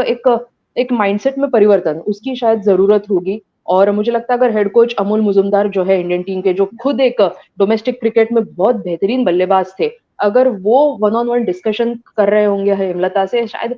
एक माइंडसेट में परिवर्तन, उसकी शायद ज़रूरत होगी। और मुझे लगता है अगर हेड कोच अमोल मुजुमदार जो है इंडियन टीम के, जो खुद एक डोमेस्टिक क्रिकेट में बहुत बेहतरीन बल्लेबाज थे, अगर वो वन ऑन वन डिस्कशन कर रहे होंगे हेमलता से, शायद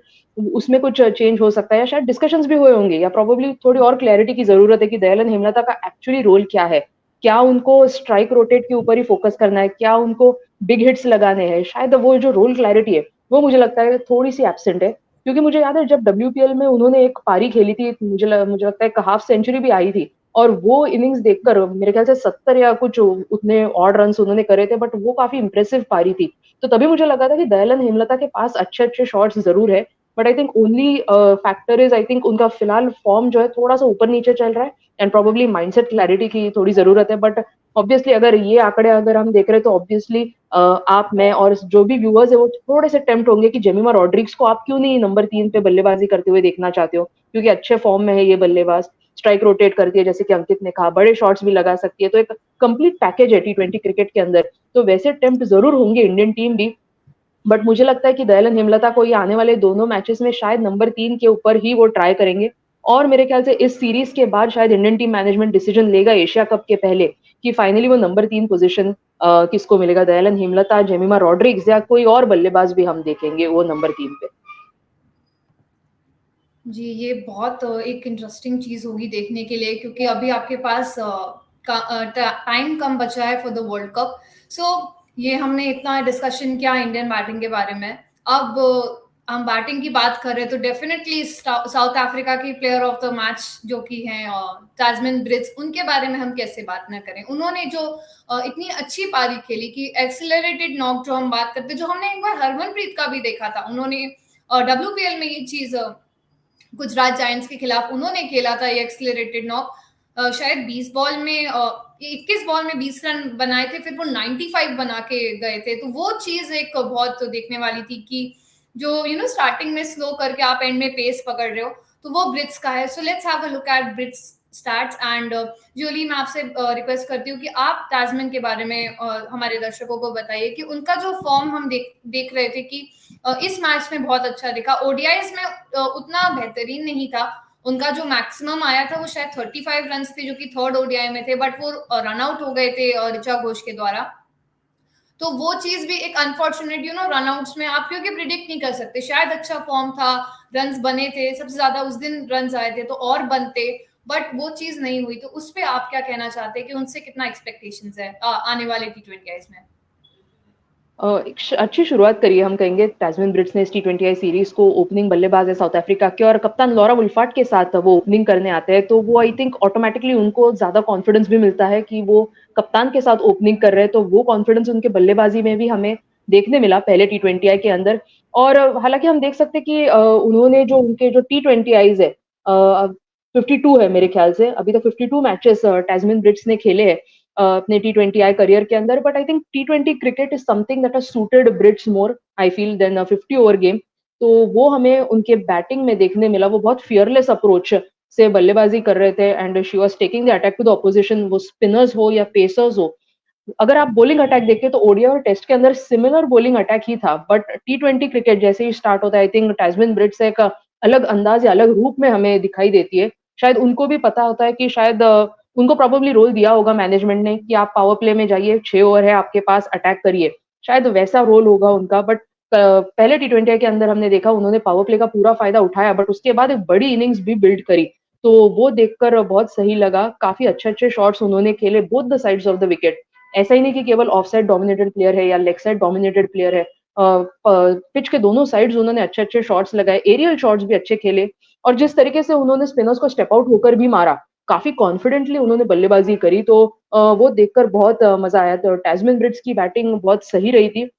उसमें कुछ चेंज हो सकता है, या शायद डिस्कशंस भी हुए होंगे, या प्रोबेबली थोड़ी और क्लैरिटी की जरूरत है कि दयालन हेमलता का एक्चुअली रोल क्या है। क्या उनको स्ट्राइक रोटेट के ऊपर ही फोकस करना है, क्या उनको बिग हिट्स लगाने हैं? शायद वो जो रोल क्लैरिटी है वो मुझे लगता है थोड़ी सी एब्सेंट है। क्योंकि मुझे याद है जब डब्ल्यूपीएल में उन्होंने एक पारी खेली थी, मुझे लगता है एक हाफ सेंचुरी भी आई थी, और वो इनिंग्स देखकर मेरे ख्याल से 70 या कुछ उतने ऑड रन्स उन्होंने करे थे, बट वो काफ़ी इम्प्रेसिव पारी थी। तो तभी मुझे लगा था कि दयालन हेमलता के पास अच्छे-अच्छे शॉट्स ज़रूर है, but I think only factor is, I think उनका फिलहाल फॉर्म जो है थोड़ा-सा ऊपर-नीचे चल रहा है, एंड प्रोबेबली माइंडसेट क्लैरिटी की थोड़ी ज़रूरत है। बट ऑब्वियसली अगर ये आंकड़े अगर हम देख रहे हैं तो ऑब्वियसली आप, मैं और जो भी व्यूअर्स है वो थोड़े से टेम्प्ट होंगे कि जेमिमा रॉड्रिग्स को आप क्यों नहीं नंबर 3 पे बल्लेबाजी करते हुए देखना चाहते हो? क्योंकि अच्छे फॉर्म में है ये बल्लेबाज, स्ट्राइक रोटेट करती है जैसे कि अंकित ने कहा, बड़े शॉट्स भी लगा सकती है, तो एक कंप्लीट पैकेज है टी20 क्रिकेट के अंदर। तो वैसे टेम्प्ट जरूर होंगे इंडियन टीम भी, बट मुझे लगता है कि दयालन हेमलता को ये आने वाले दोनों मैचेस में शायद नंबर 3 के ऊपर ही वो ट्राई करेंगे। और मेरे ख्याल से इस सीरीज के बाद शायद इंडियन टीम मैनेजमेंट डिसीजन लेगा एशिया कप के पहले कि फाइनली वो नंबर 3 पोजीशन किसको मिलेगा, दयालन हेमलता, जेमिमा रॉड्रिग्स, या कोई और बल्लेबाज भी हम देखेंगे वो नंबर 3 पे। जी, ये बहुत एक इंटरेस्टिंग चीज होगी देखने के लिए, क्योंकि अभी आपके पास टाइम कम बचा है फॉर द वर्ल्ड कप। सो ये हमने इतना डिस्कशन किया इंडियन बैटिंग के बारे में। अब हम बैटिंग की बात कर रहे हैं तो डेफिनेटली साउथ अफ्रीका की प्लेयर ऑफ द मैच जो कि हैं टास्मिन ब्रिज, उनके बारे में हम कैसे बात ना करें। उन्होंने जो इतनी अच्छी पारी खेली कि एक्सिलरेटेड नॉक जो हम बात करते, जो हमने एक बार हरमनप्रीत का भी देखा था, उन्होंने डब्ल्यूपीएल में ये चीज गुजरात जायंट्स के खिलाफ उन्होंने खेला था, ये एक्सलरेटेड नॉक। शायद 21 बॉल में 20 रन बनाए थे, फिर वो 95 बना के गए थे। तो वो चीज एक बहुत देखने वाली थी कि जो स्टार्टिंग में स्लो करके आप एंड में पेस पकड़ रहे हो, तो वो ब्रिट्स का है। So let's have a look at Brits stats. And Julie, मैं आपसे रिक्वेस्ट करती हूँ कि आप टास्मिन के बारे में हमारे दर्शकों को बताइए कि उनका जो फॉर्म हम देख रहे थे कि इस मैच में बहुत अच्छा दिखा। ओडीआईज में उतना बेहतरीन नहीं था, उनका जो मैक्सिमम आया था वो शायद 35 रन थे, जो कि 3rd ओडीआई में थे, बट वो रन आउट हो गए थे ऋचा घोष के द्वारा। तो वो चीज भी एक अनफॉर्चुनेट रन आउट्स में आप क्योंकि प्रिडिक्ट नहीं कर सकते। शायद अच्छा फॉर्म था, रन्स बने थे, सबसे ज्यादा उस दिन रन्स आए थे तो और बनते, बट वो चीज नहीं हुई। तो उस पर आप क्या कहना चाहते हैं कि उनसे कितना एक्सपेक्टेशंस है आने वाले T20 में? अच्छी शुरुआत करी है हम कहेंगे टास्मिन ब्रिट्स ने इस टी20 सीरीज को। ओपनिंग बल्लेबाज है साउथ अफ्रीका के, और कप्तान लॉरा वुल्फार्ट के साथ वो ओपनिंग करने आते हैं, तो वो आई थिंक ऑटोमेटिकली उनको ज्यादा कॉन्फिडेंस भी मिलता है कि वो कप्तान के साथ ओपनिंग कर रहे हैं। तो वो कॉन्फिडेंस उनके बल्लेबाजी में भी हमें देखने मिला पहले टी20 के अंदर। और हालांकि हम देख सकते कि उन्होंने जो उनके जो टी20 है 52 है मेरे ख्याल से, अभी तक 52 मैचेस टास्मिन ब्रिट्स ने खेले हैं अपने टी20 करियर के अंदर। बट आई थिंक टी20 cricket is something that has suited Brits more I feel than a 50 over game. तो वो हमें उनके बैटिंग में देखने मिला, वो बहुत फियरलेस अप्रोच से बल्लेबाजी कर रहे थे, and she was taking the attack to the opposition, वो स्पिनर्स हो या पेसर्स हो। अगर आप बॉलिंग अटैक देखें तो ओडीआई और टेस्ट के अंदर सिमिलर बॉलिंग अटैक ही था, बट टी20 क्रिकेट जैसे ही स्टार्ट होता है, आई थिंक टैस्मैन ब्रिज एक अलग अंदाज या अलग रूप में हमें दिखाई देती है। शायद उनको भी पता होता है कि शायद उनको प्रोबेबली रोल दिया होगा मैनेजमेंट ने कि आप पावर प्ले में जाइए, 6 ओवर है आपके पास, अटैक करिए। शायद वैसा रोल होगा उनका, बट पहले टी20 के अंदर हमने देखा उन्होंने पावर प्ले का पूरा फायदा उठाया, बट उसके बाद एक बड़ी इनिंग्स भी बिल्ड करी। तो वो देखकर बहुत सही लगा। काफ़ी अच्छे-अच्छे शॉट्स उन्होंने खेले both the sides of the wicket. ऐसा ही नहीं कि केवल ऑफ साइड डोमिनेटेड प्लेयर है या लेग साइड डोमिनेटेड प्लेयर है। पिच के दोनों साइड्स उन्होंने अच्छे-अच्छे शॉट्स लगाए, एरियल शॉट्स भी अच्छे खेले और जिस तरीके से उन्होंने स्पिनर्स को स्टेप आउट होकर भी मारा, काफ़ी कॉन्फिडेंटली उन्होंने बल्लेबाजी करी, तो वो देखकर बहुत मज़ा आया। तो टैस्मैन ब्रिज की बैटिंग बहुत सही रही थी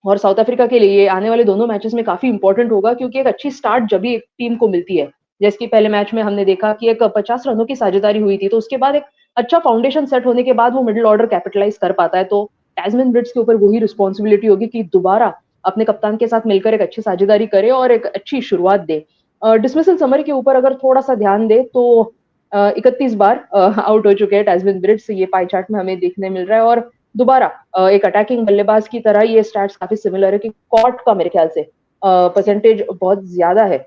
और साउथ अफ्रीका के लिए आने वाले दोनों मैचेस में काफ़ी इंपॉर्टेंट होगा क्योंकि एक अच्छी स्टार्ट जब भी एक टीम को मिलती है, जैसे कि पहले मैच में हमने देखा कि एक 50 रनों की साझेदारी हुई थी, तो उसके बाद एक अच्छा फाउंडेशन सेट होने के बाद वो मिडल ऑर्डर कैपिटलाइज़ कर पाता है। तो टैस्मैन ब्रिज के ऊपर वही रिस्पॉन्सिबिलिटी होगी कि दोबारा अपने कप्तान के साथ मिलकर एक अच्छी साझेदारी करे और एक अच्छी शुरुआत दे। डिसमिसल समरी के ऊपर अगर थोड़ा-सा ध्यान दें तो 31 बार आउट हो चुके हैं टैस्मैन ब्रिज, ये पाई चार्ट में हमें देखने मिल रहा है और दोबारा एक अटैकिंग बल्लेबाज की तरह ये स्टैट्स काफ़ी सिमिलर है कि कॉट का मेरे ख्याल से परसेंटेज बहुत ज़्यादा है।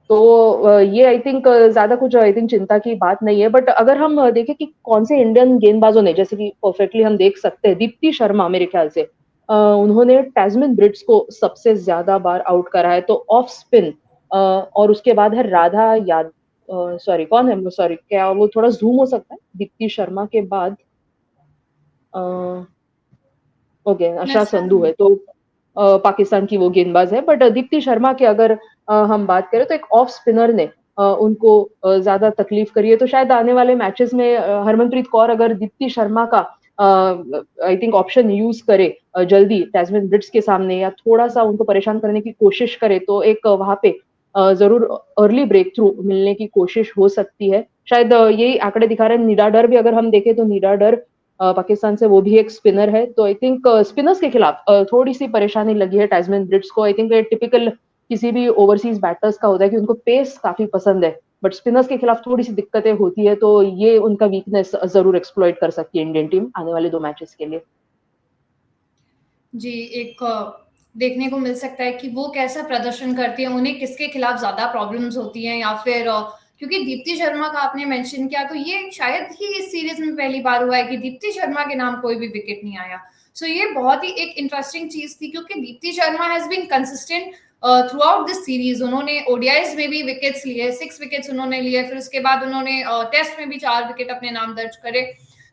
तो ये आई थिंक ज़्यादा कुछ आई थिंक चिंता की बात नहीं है, बट अगर हम देखें कि कौन से इंडियन गेंदबाजों ने, जैसे कि परफेक्टली हम देख सकते हैं, दीप्ति शर्मा मेरे ख्याल से उन्होंने टैस्मैन ब्रिज को सबसे ज़्यादा बार आउट करा है, तो ऑफ स्पिन और उसके बाद है राधा याद सॉरी कौन है? सॉरी क्या वो थोड़ा ज़ूम हो सकता है? दीप्ति शर्मा के बाद अ ओके, आशा संधू है, तो पाकिस्तान की वो गेंदबाज है, बट दीप्ति शर्मा की अगर हम बात करें तो एक ऑफ स्पिनर ने उनको ज़्यादा तकलीफ करी है, तो शायद आने वाले मैचेस में हरमनप्रीत कौर अगर दीप्ति शर्मा का आई थिंक ऑप्शन यूज़ करे जल्दी टैस्मैन ब्रिज के सामने या थोड़ा-सा उनको परेशान करने की कोशिश करे, तो एक वहाँ पे ज़रूर अर्ली ब्रेक थ्रू मिलने की कोशिश हो सकती है। शायद यही आंकड़े दिखा रहे हैं, निडाडर भी अगर हम देखें तो निडाडर पाकिस्तान से वो भी एक स्पिनर है, तो आई थिंक स्पिनर्स के खिलाफ थोड़ी-सी परेशानी लगी है टैस्मैन ब्रिज को। आई थिंक ये टिपिकल किसी भी ओवरसीज़ बैटर्स का होता है कि उनको पेस काफ़ी पसंद है, बट स्पिनर्स के खिलाफ थोड़ी-सी दिक्कतें होती है, तो ये उनका वीकनेस ज़रूर एक्सप्लॉइट कर सकती है इंडियन टीम आने वाले 2 मैचेस के लिए। जी, एक देखने को मिल सकता है कि वो कैसा प्रदर्शन करती हैं, उन्हें किसके खिलाफ ज़्यादा प्रॉब्लम्स होती हैं या फिर क्योंकि दीप्ति शर्मा का आपने मेंशन किया तो ये शायद ही इस सीरीज़ में पहली बार हुआ है कि दीप्ति शर्मा के नाम कोई भी विकेट नहीं आया। सो ये बहुत ही एक इंटरेस्टिंग चीज़ थी क्योंकि Deepti Sharma has been consistent throughout this series. उन्होंने ओडीआईज़ में भी विकेट्स लिए, 6 विकेट्स उन्होंने लिए, फिर उसके बाद उन्होंने टेस्ट में भी 4 विकेट अपने नाम दर्ज करे।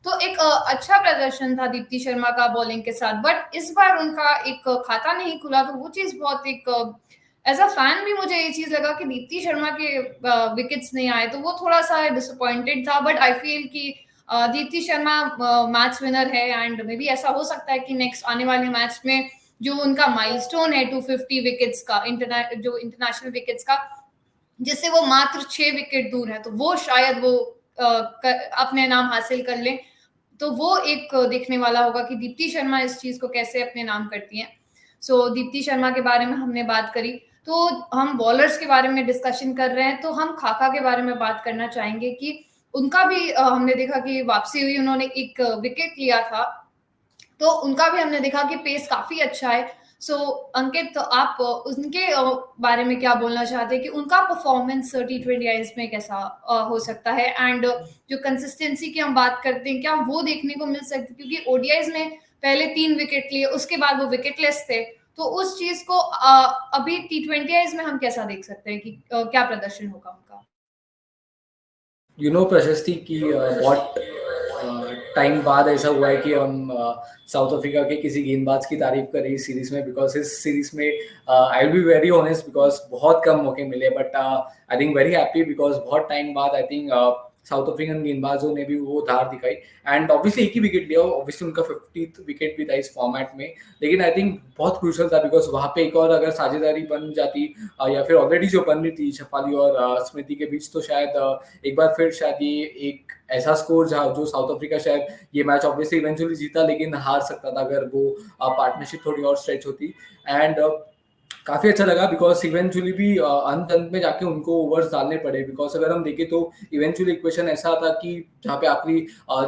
तो एक अच्छा प्रदर्शन था दीप्ति शर्मा का बॉलिंग के साथ, बट इस बार उनका एक खाता नहीं खुला, तो वो चीज़ बहुत एक एज़ अ फैन भी मुझे ये चीज़ लगा कि दीप्ति शर्मा के विकेट्स नहीं आए, तो वो थोड़ा-सा डिसअपॉइंटेड था, बट आई फील कि दीप्ति शर्मा मैच विनर है एंड मे बी ऐसा हो सकता है कि नेक्स्ट आने वाले मैच में जो उनका माइलस्टोन है 250 विकेट्स का, जो इंटरनेशनल विकेट्स का, जिससे वो मात्र 6 विकेट दूर है, तो वो शायद वो अपने नाम हासिल कर लें। तो वो एक देखने वाला होगा कि दीप्ति शर्मा इस चीज़ को कैसे अपने नाम करती हैं। सो दीप्ति शर्मा के बारे में हमने बात करी, तो हम बॉलर्स के बारे में डिस्कशन कर रहे हैं, तो हम खाका के बारे में बात करना चाहेंगे कि उनका भी हमने देखा कि वापसी हुई, उन्होंने एक विकेट लिया था, तो उनका भी हमने देखा कि पेस काफ़ी अच्छा है। सो अंकित, तो आप उनके बारे में क्या बोलना चाहते हैं कि उनका परफॉर्मेंस टी20 आईज में कैसा हो सकता है एंड जो कंसिस्टेंसी की हम बात करते हैं, क्या वो देखने को मिल सकती है? क्योंकि ओडीआईज में पहले 3 विकेट लिए, उसके बाद वो विकेटलेस थे, तो उस चीज़ को अभी टी20 आईज में हम कैसा देख सकते हैं कि क्या प्रदर्शन होगा उनका? प्रशस्ति की बहुत टाइम बाद ऐसा हुआ है कि हम साउथ अफ्रीका के किसी गेंदबाज की तारीफ कर रही सीरीज में, बिकॉज इस सीरीज में I will be very honest because बहुत कम मौके मिले, but I think very happy because बहुत टाइम बाद आई थिंक साउथ अफ्रीकन गेंदबाजों ने भी वो धार दिखाई एंड ऑब्वियसली एक ही विकेट लिया, ऑब्वियसली उनका 50th विकेट भी था इस फॉर्मेट में, लेकिन आई थिंक बहुत क्रूशल था बिकॉज वहाँ पे एक और अगर साझेदारी बन जाती या फिर ऑलरेडी जो बन रही थी शफाली और स्मृति के बीच, तो शायद एक बार फिर शायद ये एक ऐसा स्कोर जहाँ जो साउथ अफ्रीका शायद ये मैच ऑब्वियसली इवेंचुअली जीता लेकिन हार सकता था अगर वो पार्टनरशिप थोड़ी और स्ट्रेच होती। एंड काफी अच्छा लगा बिकॉज इवेंचुअली भी अंत अंत में जाके उनको ओवर्स डालने पड़े बिकॉज अगर हम देखें तो इवेंचुअली इक्वेशन ऐसा था कि जहाँ पे आखिरी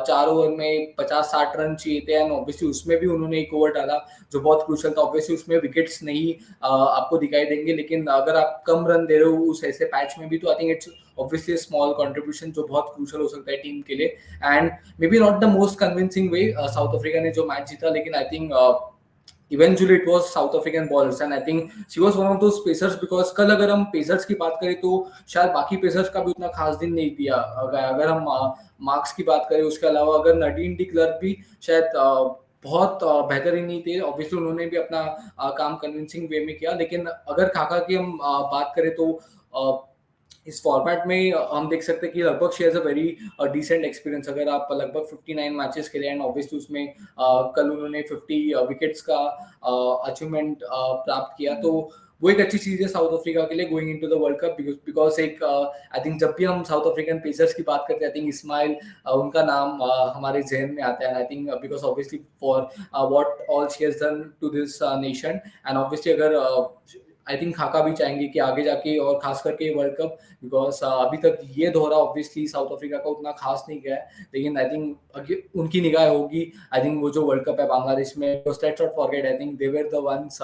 4 ओवर में 50-60 रन चाहिए थे एंड ऑब्वियसली उसमें भी उन्होंने एक ओवर डाला जो बहुत क्रूशल था। ऑब्वियसली उसमें विकेट्स नहीं आपको दिखाई देंगे, लेकिन अगर आप कम रन दे रहे हो उस ऐसे पैच में भी तो I think it's obviously small contribution जो बहुत क्रूशल हो सकता है टीम के लिए। And may be not the most convincing way south Africa ने जो मैच जीता, लेकिन I think eventually it was South African bowlers and I think she was one of those pacers because कल अगर हम पेसर्स की बात करें तो शायद बाकी पेसर्स का भी उतना खास दिन नहीं दिया। अगर हम मार्क्स की बात करें उसके अलावा अगर नडीन डी क्लर्क भी शायद बहुत बेहतरीन नहीं थे। ऑब्वियसली उन्होंने भी अपना काम कन्विंसिंग वे में किया, लेकिन अगर खाका की हम बात करें तो इस फॉर्मेट में हम देख सकते हैं कि लगभग she has a very decent experience. अगर आप लगभग 59 मैचेस खेले एंड ऑब्वियसली उसमें कल उन्होंने 50 विकेट्स का अचीवमेंट प्राप्त किया, तो वो एक अच्छी चीज है साउथ अफ्रीका के लिए going into the world cup because एक आई थिंक जब भी हम साउथ अफ्रीकन पेसर्स की बात करते हैं आई थिंक इस्माइल उनका नाम हमारे जहन में आता है। I think because obviously for what all she has done to this nation and obviously अगर आई थिंक खाका भी चाहेंगे कि आगे जाके और खास करके वर्ल्ड कप बिकॉज अभी तक ये दौरा ऑब्वियसली साउथ अफ्रीका का उतना खास नहीं गया है, लेकिन आई थिंक उनकी निगाह होगी आई थिंक वो जो वर्ल्ड कप है बांग्लादेश में। Let's not forget I think they were the ones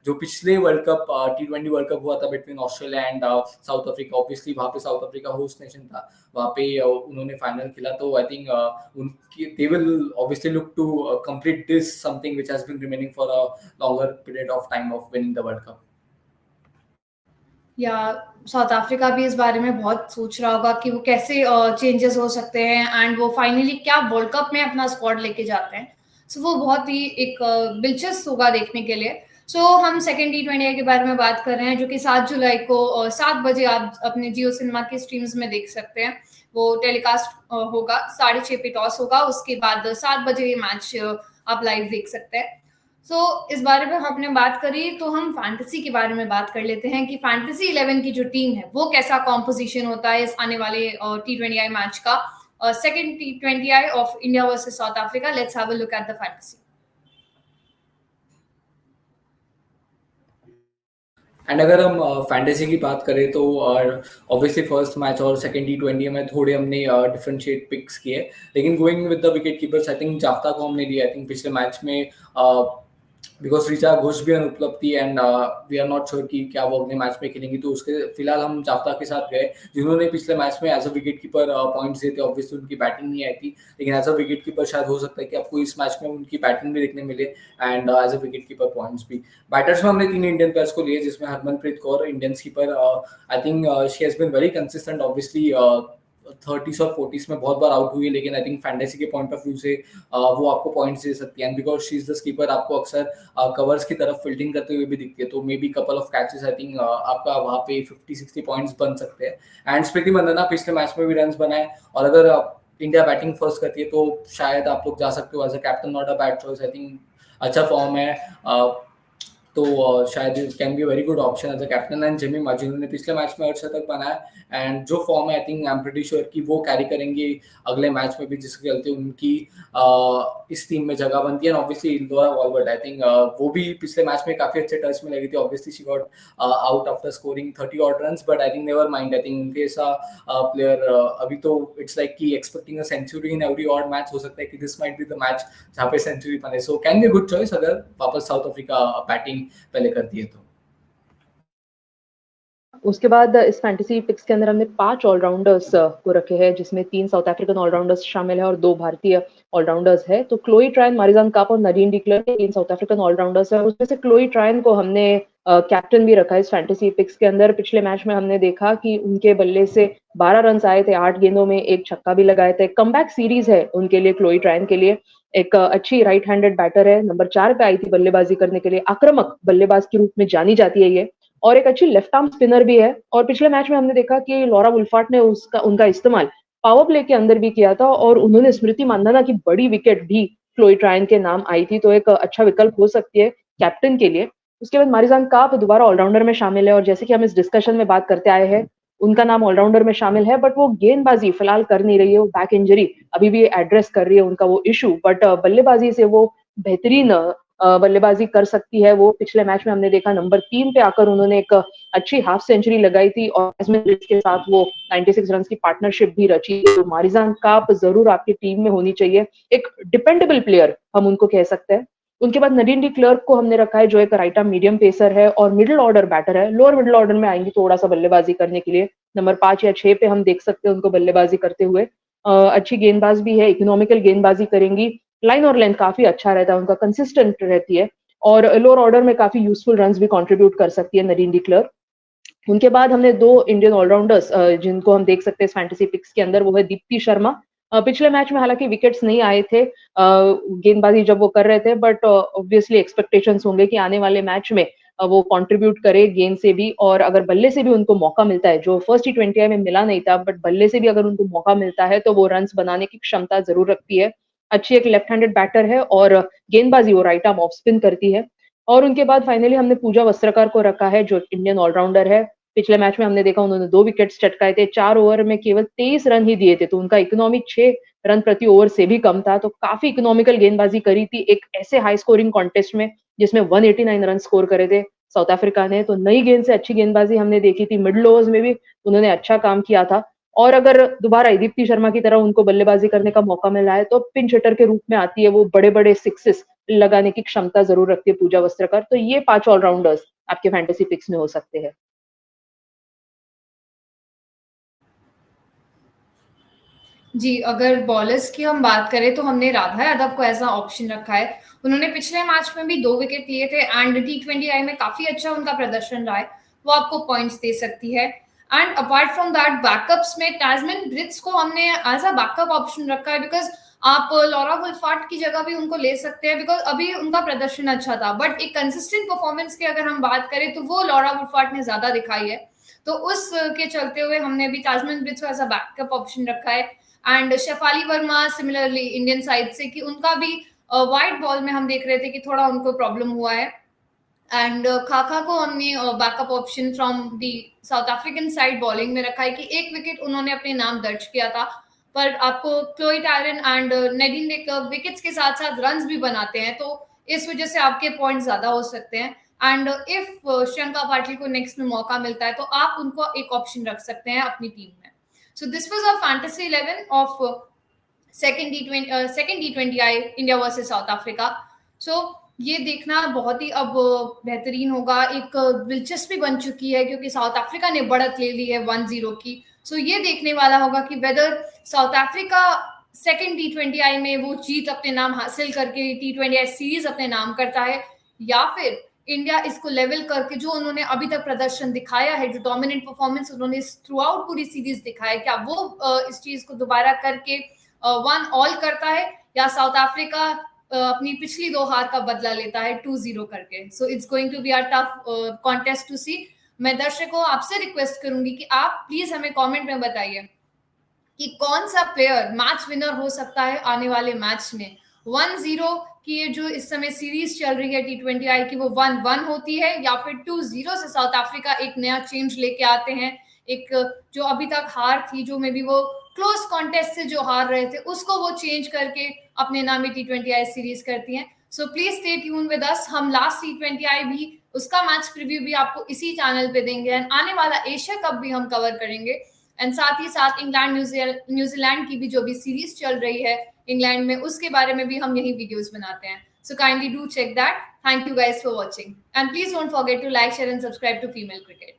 जो पिछले world cup T20 world cup हुआ था between Australia and south Africa. Obviously वहाँ पे साउथ अफ्रीका होस्ट नेशन था, वहाँ पे उन्होंने फाइनल खेला, तो आई थिंक उनकी they will obviously look to complete this something which has been remaining for a longer period of time of winning the world cup. या साउथ अफ्रीका भी इस बारे में बहुत सोच रहा होगा कि वो कैसे चेंजेस हो सकते हैं एंड वो फाइनली क्या वर्ल्ड कप में अपना स्क्वाड लेके जाते हैं। सो वो बहुत ही एक दिलचस्प होगा देखने के लिए। सो हम सेकेंड T20 के बारे में बात कर रहे हैं जो कि 7 जुलाई को 7 बजे आप अपने जियो सिनेमा के स्ट्रीम्स में देख सकते हैं। वो टेलीकास्ट होगा 6:30 पे टॉस होगा, उसके बाद 7 बजे ये मैच आप लाइव देख सकते हैं। सो इस बारे में हमने बात करी, तो हम फैंटेसी के बारे में बात कर लेते हैं कि फैंटेसी 11 की जो टीम है वो कैसा कॉम्पोजिशन होता है इस आने वाले T20I मैच का, second T20I of India versus South Africa. Let's have a look at the fantasy. And अगर हम फैंटेसी की बात करें तो ऑब्वियसली फर्स्ट मैच और सेकंड T20 में थोड़े हमने डिफरेंशिएट पिक्स किए, लेकिन going with the wicket keepers I think Jafta को हमने लिया। आई थिंक पिछले मैच में बिकॉज ऋचा घोष भी अनुपलब्ध थी and we are not sure कि क्या वो अगले मैच में खेलेंगी, तो उसके फिलहाल हम जाफ्ता के साथ गए जिन्होंने पिछले मैच में as a wicket keeper points दिए थे। ऑब्वियसली उनकी बैटिंग नहीं आई थी, लेकिन एज अ विकेट कीपर शायद हो सकता है कि आपको इस मैच में उनकी बैटिंग भी देखने मिले and as a wicket keeper points भी। बैटर्स में हमने 3 इंडियन प्लेयर्स को लिए जिसमें Harmanpreet Kaur Indian keeper, I think she has been very consistent. Obviously 30s और 40s में बहुत बार आउट हुई है, लेकिन आई थिंक फैंटेसी के पॉइंट ऑफ व्यू से वो आपको पॉइंट्स दे सकती है because she is the skipper. आपको अक्सर कवर्स की तरफ फील्डिंग करते हुए भी दिखती है, तो may be couple of catches I think आपका वहाँ पे 50-60 पॉइंट्स बन सकते हैं। एंड स्मृति मंदाना पिछले मैच में भी रन बनाए, और अगर इंडिया बैटिंग फर्स्ट करती है तो शायद आप लोग जा सकते हो as a captain, not a bad choice. I think अच्छा फॉर्म है, तो शायद it can be very good option as a captain. And Jemimah जिन्होंने पिछले मैच में 68 बनाया एंड जो फॉर्म है I think I am pretty sure कि वो कैरी करेंगे अगले मैच में भी, जिसके चलते उनकी इस टीम में जगह बनती है। Obviously Indora Wolvaardt I think वो भी पिछले मैच में काफी अच्छे टच में लगी थी। Obviously she got out after scoring 30 odd runs, but I think never mind. I think उनके ऐसा प्लेयर अभी तो इट्स लाइक कि expecting a century in every odd match, हो सकता है कि this might be the match जहाँ पे सेंचुरी बने, so can be good choice अगर वापस साउथ अफ्रीका बैटिंग पहले कर दिए तो। उसके बाद इस फैंटेसी पिक्स के अंदर हमने 5 ऑलराउंडर्स को रखे हैं, जिसमें 3 साउथ अफ्रीकन ऑलराउंडर्स शामिल है और 2 भारतीय ऑलराउंडर्स है। तो क्लोई ट्रायन, मारिजान काप और Nadine de Klerk 3 South African allrounders है। उसमें से क्लोई ट्रायन को हमने कैप्टन भी रखा है इस फैंटेसी पिक्स के अंदर। पिछले मैच में हमने देखा कि उनके बल्ले से 12 रन आए थे, 8 गेंदों में 1 छक्का भी लगाए थे। कमबैक सीरीज है उनके लिए, क्लोई ट्रायन के लिए। एक अच्छी राइट हैंडेड बैटर है, नंबर 4 पे आई थी बल्लेबाजी करने के लिए, आक्रामक बल्लेबाज के रूप में जानी जाती है ये, और एक अच्छी लेफ्ट आर्म स्पिनर भी है। और पिछले मैच में हमने देखा कि लॉरा वुल्फार्ट ने उनका इस्तेमाल पावर प्ले के अंदर भी किया था, और उन्होंने स्मृति मानधना की बड़ी विकेट भी क्लोई ट्रायन के नाम आई थी, तो एक अच्छा विकल्प हो सकती है कैप्टन के लिए। उसके बाद मारिजान काप दोबारा ऑलराउंडर में शामिल है, और जैसे कि हम इस डिस्कशन में बात करते आए हैं, उनका नाम ऑलराउंडर में शामिल है, बट वो गेंदबाजी फिलहाल कर नहीं रही है। वो बैक इंजरी अभी भी एड्रेस कर रही है उनका वो इशू, बट बल्लेबाजी से वो बेहतरीन बल्लेबाजी कर सकती है। वो पिछले मैच में हमने देखा नंबर 3 पे आकर उन्होंने एक अच्छी हाफ सेंचुरी लगाई थी और इसमें के साथ वो 96 रन्स की पार्टनरशिप भी रची। तो मारिजान काप ज़रूर आपकी टीम में होनी चाहिए। एक डिपेंडेबल प्लेयर हम उनको कह सकते हैं। उनके बाद नडीन डी क्लर्क को हमने रखा है जो एक राइट आर्म मीडियम पेसर है और मिडल ऑर्डर बैटर है। लोअर मिडल ऑर्डर में आएँगी थोड़ा-सा बल्लेबाजी करने के लिए। नंबर 5 या 6 पे हम देख सकते हैं उनको बल्लेबाजी करते हुए। अच्छी गेंदबाज भी है, इकोनॉमिकल गेंदबाजी करेंगी। लाइन और लेंथ काफ़ी अच्छा रहता है उनका, कंसिस्टेंट रहती है और लोअर ऑर्डर में काफ़ी यूज़फुल रन्स भी कंट्रीब्यूट कर सकती है नडीन डी क्लर्क। उनके बाद हमने 2 इंडियन ऑलराउंडर्स जिनको हम देख सकते हैं इस फैंटेसी पिक्स के अंदर, वो है दीप्ति शर्मा। पिछले मैच में हालाँकि विकेट्स नहीं आए थे गेंदबाजी जब वो कर रहे थे बट ऑब्वियसली एक्सपेक्टेशंस होंगे कि आने वाले मैच में वो कंट्रीब्यूट करे गेंद से भी और अगर बल्ले से भी उनको मौका मिलता है, जो फर्स्ट टी20आई में मिला नहीं था बट बल्ले से भी अगर उनको मौका मिलता है, तो वो रन्स बनाने की क्षमता ज़रूर रखती है। अच्छी एक लेफ्ट हैंडेड बैटर है और गेंदबाजी वो राइट आर्म ऑफ स्पिन करती है। और उनके बाद फाइनली हमने पूजा वस्त्रकार को रखा है जो इंडियन ऑलराउंडर है। पिछले मैच में हमने देखा उन्होंने 2 विकेट्स चटकाए थे, 4 ओवर में केवल 23 रन ही दिए थे, तो उनका इकोनॉमिक 6 रन प्रति ओवर से भी कम था, तो काफ़ी इकोनॉमिकल गेंदबाजी करी थी एक ऐसे हाई स्कोरिंग कॉन्टेस्ट में जिसमें 189 रन स्कोर करे थे साउथ अफ्रीका ने, तो नई गेंद से अच्छी गेंदबाजी हमने देखी थी, मिडल ओवर्स में भी उन्होंने अच्छा काम किया था। और अगर दोबारा दीप्ति शर्मा की तरह उनको बल्लेबाजी करने का मौका मिला है, तो पिंच हिटर के रूप में आती है, वो बड़े-बड़े सिक्सेस लगाने की क्षमता ज़रूर रखती है पूजा वस्त्रकर, तो ये 5 ऑलराउंडर्स आपके फैंटेसी पिक्स में हो सकते हैं। जी, अगर बॉलर्स की हम बात करें तो हमने राधा यादव को एज़ अ ऑप्शन रखा है। उन्होंने पिछले मैच में भी 2 विकेट लिए थे एंड टी20आई में काफ़ी अच्छा उनका प्रदर्शन रहा है, वो आपको पॉइंट्स दे सकती है। And apart from that backups में टैस्मैन ब्रिट्स को हमने एज़ अ बैकअप ऑप्शन रखा है बिकॉज़ आप लॉरा वुल्फार्ट की जगह भी उनको ले सकते हैं बिकॉज़ अभी उनका प्रदर्शन अच्छा था, बट एक कंसिस्टेंट परफॉर्मेंस की अगर हम बात करें तो वो लॉरा वुल्फार्ट ने ज़्यादा दिखाई है। तो उस के चलते हुए हमने भी टैस्मैन ब्रिट्स को एज़ अ बैकअप ऑप्शन रखा है। And Shafali Verma similarly Indian side से कि उनका भी वाइट बॉल में हम देख रहे थे कि थोड़ा उनको प्रॉब्लम हुआ है। एंड खाखा को हमने backup option from the south African side bowling में रखा है कि 1 विकेट उन्होंने अपने नाम दर्ज किया था, पर आपको Chloe tyrant and नेडिन day clerk wickets के साथ-साथ रन्स भी बनाते हैं, तो इस वजह से आपके पॉइंट्स ज़्यादा हो सकते हैं। एंड इफ श्रियंका पाटिल को नेक्स्ट में मौका मिलता है, तो आप उनको एक ऑप्शन रख सकते हैं अपनी टीम में। So this was our fantasy 11 of second T20I India versus South Africa. So ये देखना बहुत ही अब बेहतरीन होगा, एक दिलचस्पी बन चुकी है क्योंकि साउथ अफ्रीका ने बढ़त ले ली है 1-0 की। सो ये देखने वाला होगा कि weather south Africa second T20I में वो जीत अपने नाम हासिल करके T20I सीरीज अपने नाम करता है या फिर इंडिया इसको लेवल करके जो उन्होंने अभी तक प्रदर्शन दिखाया है, जो डोमिनेंट परफॉर्मेंस उन्होंने थ्रू आउट पूरी सीरीज दिखाया है, क्या वो इस चीज को दोबारा करके 1-1 करता है या साउथ अफ्रीका अपनी पिछली 2 हार का बदला लेता है 2-0 करके। So it's going to be a tough contest to see. मैं दर्शकों आपसे रिक्वेस्ट करूंगी कि आप प्लीज हमें कमेंट में बताइए कि कौन सा प्लेयर मैच विनर हो सकता है आने वाले मैच में। 1-0 की ये जो इस समय सीरीज चल रही है T20I की, वो 1-1 होती है या फिर 2-0 से साउथ अफ्रीका एक नया चेंज लेके आते हैं, एक जो अभी तक हार थी, जो मे बी वो क्लोज कॉन्टेस्ट से जो हार रहे थे, उसको वो चेंज करके अपने नाम में T20I सीरीज करती हैं। So please stay tune with us. हम लास्ट T20I भी उसका मैच प्रीव्यू भी आपको इसी चैनल पे देंगे एंड आने वाला एशिया कप भी हम कवर करेंगे एंड साथ ही साथ इंग्लैंड न्यूजीलैंड की भी जो भी सीरीज चल रही है इंग्लैंड में, उसके बारे में भी हम यही वीडियोस बनाते हैं। So kindly do check that. Thank you guys for watching and please don't forget to like, share and subscribe to female cricket.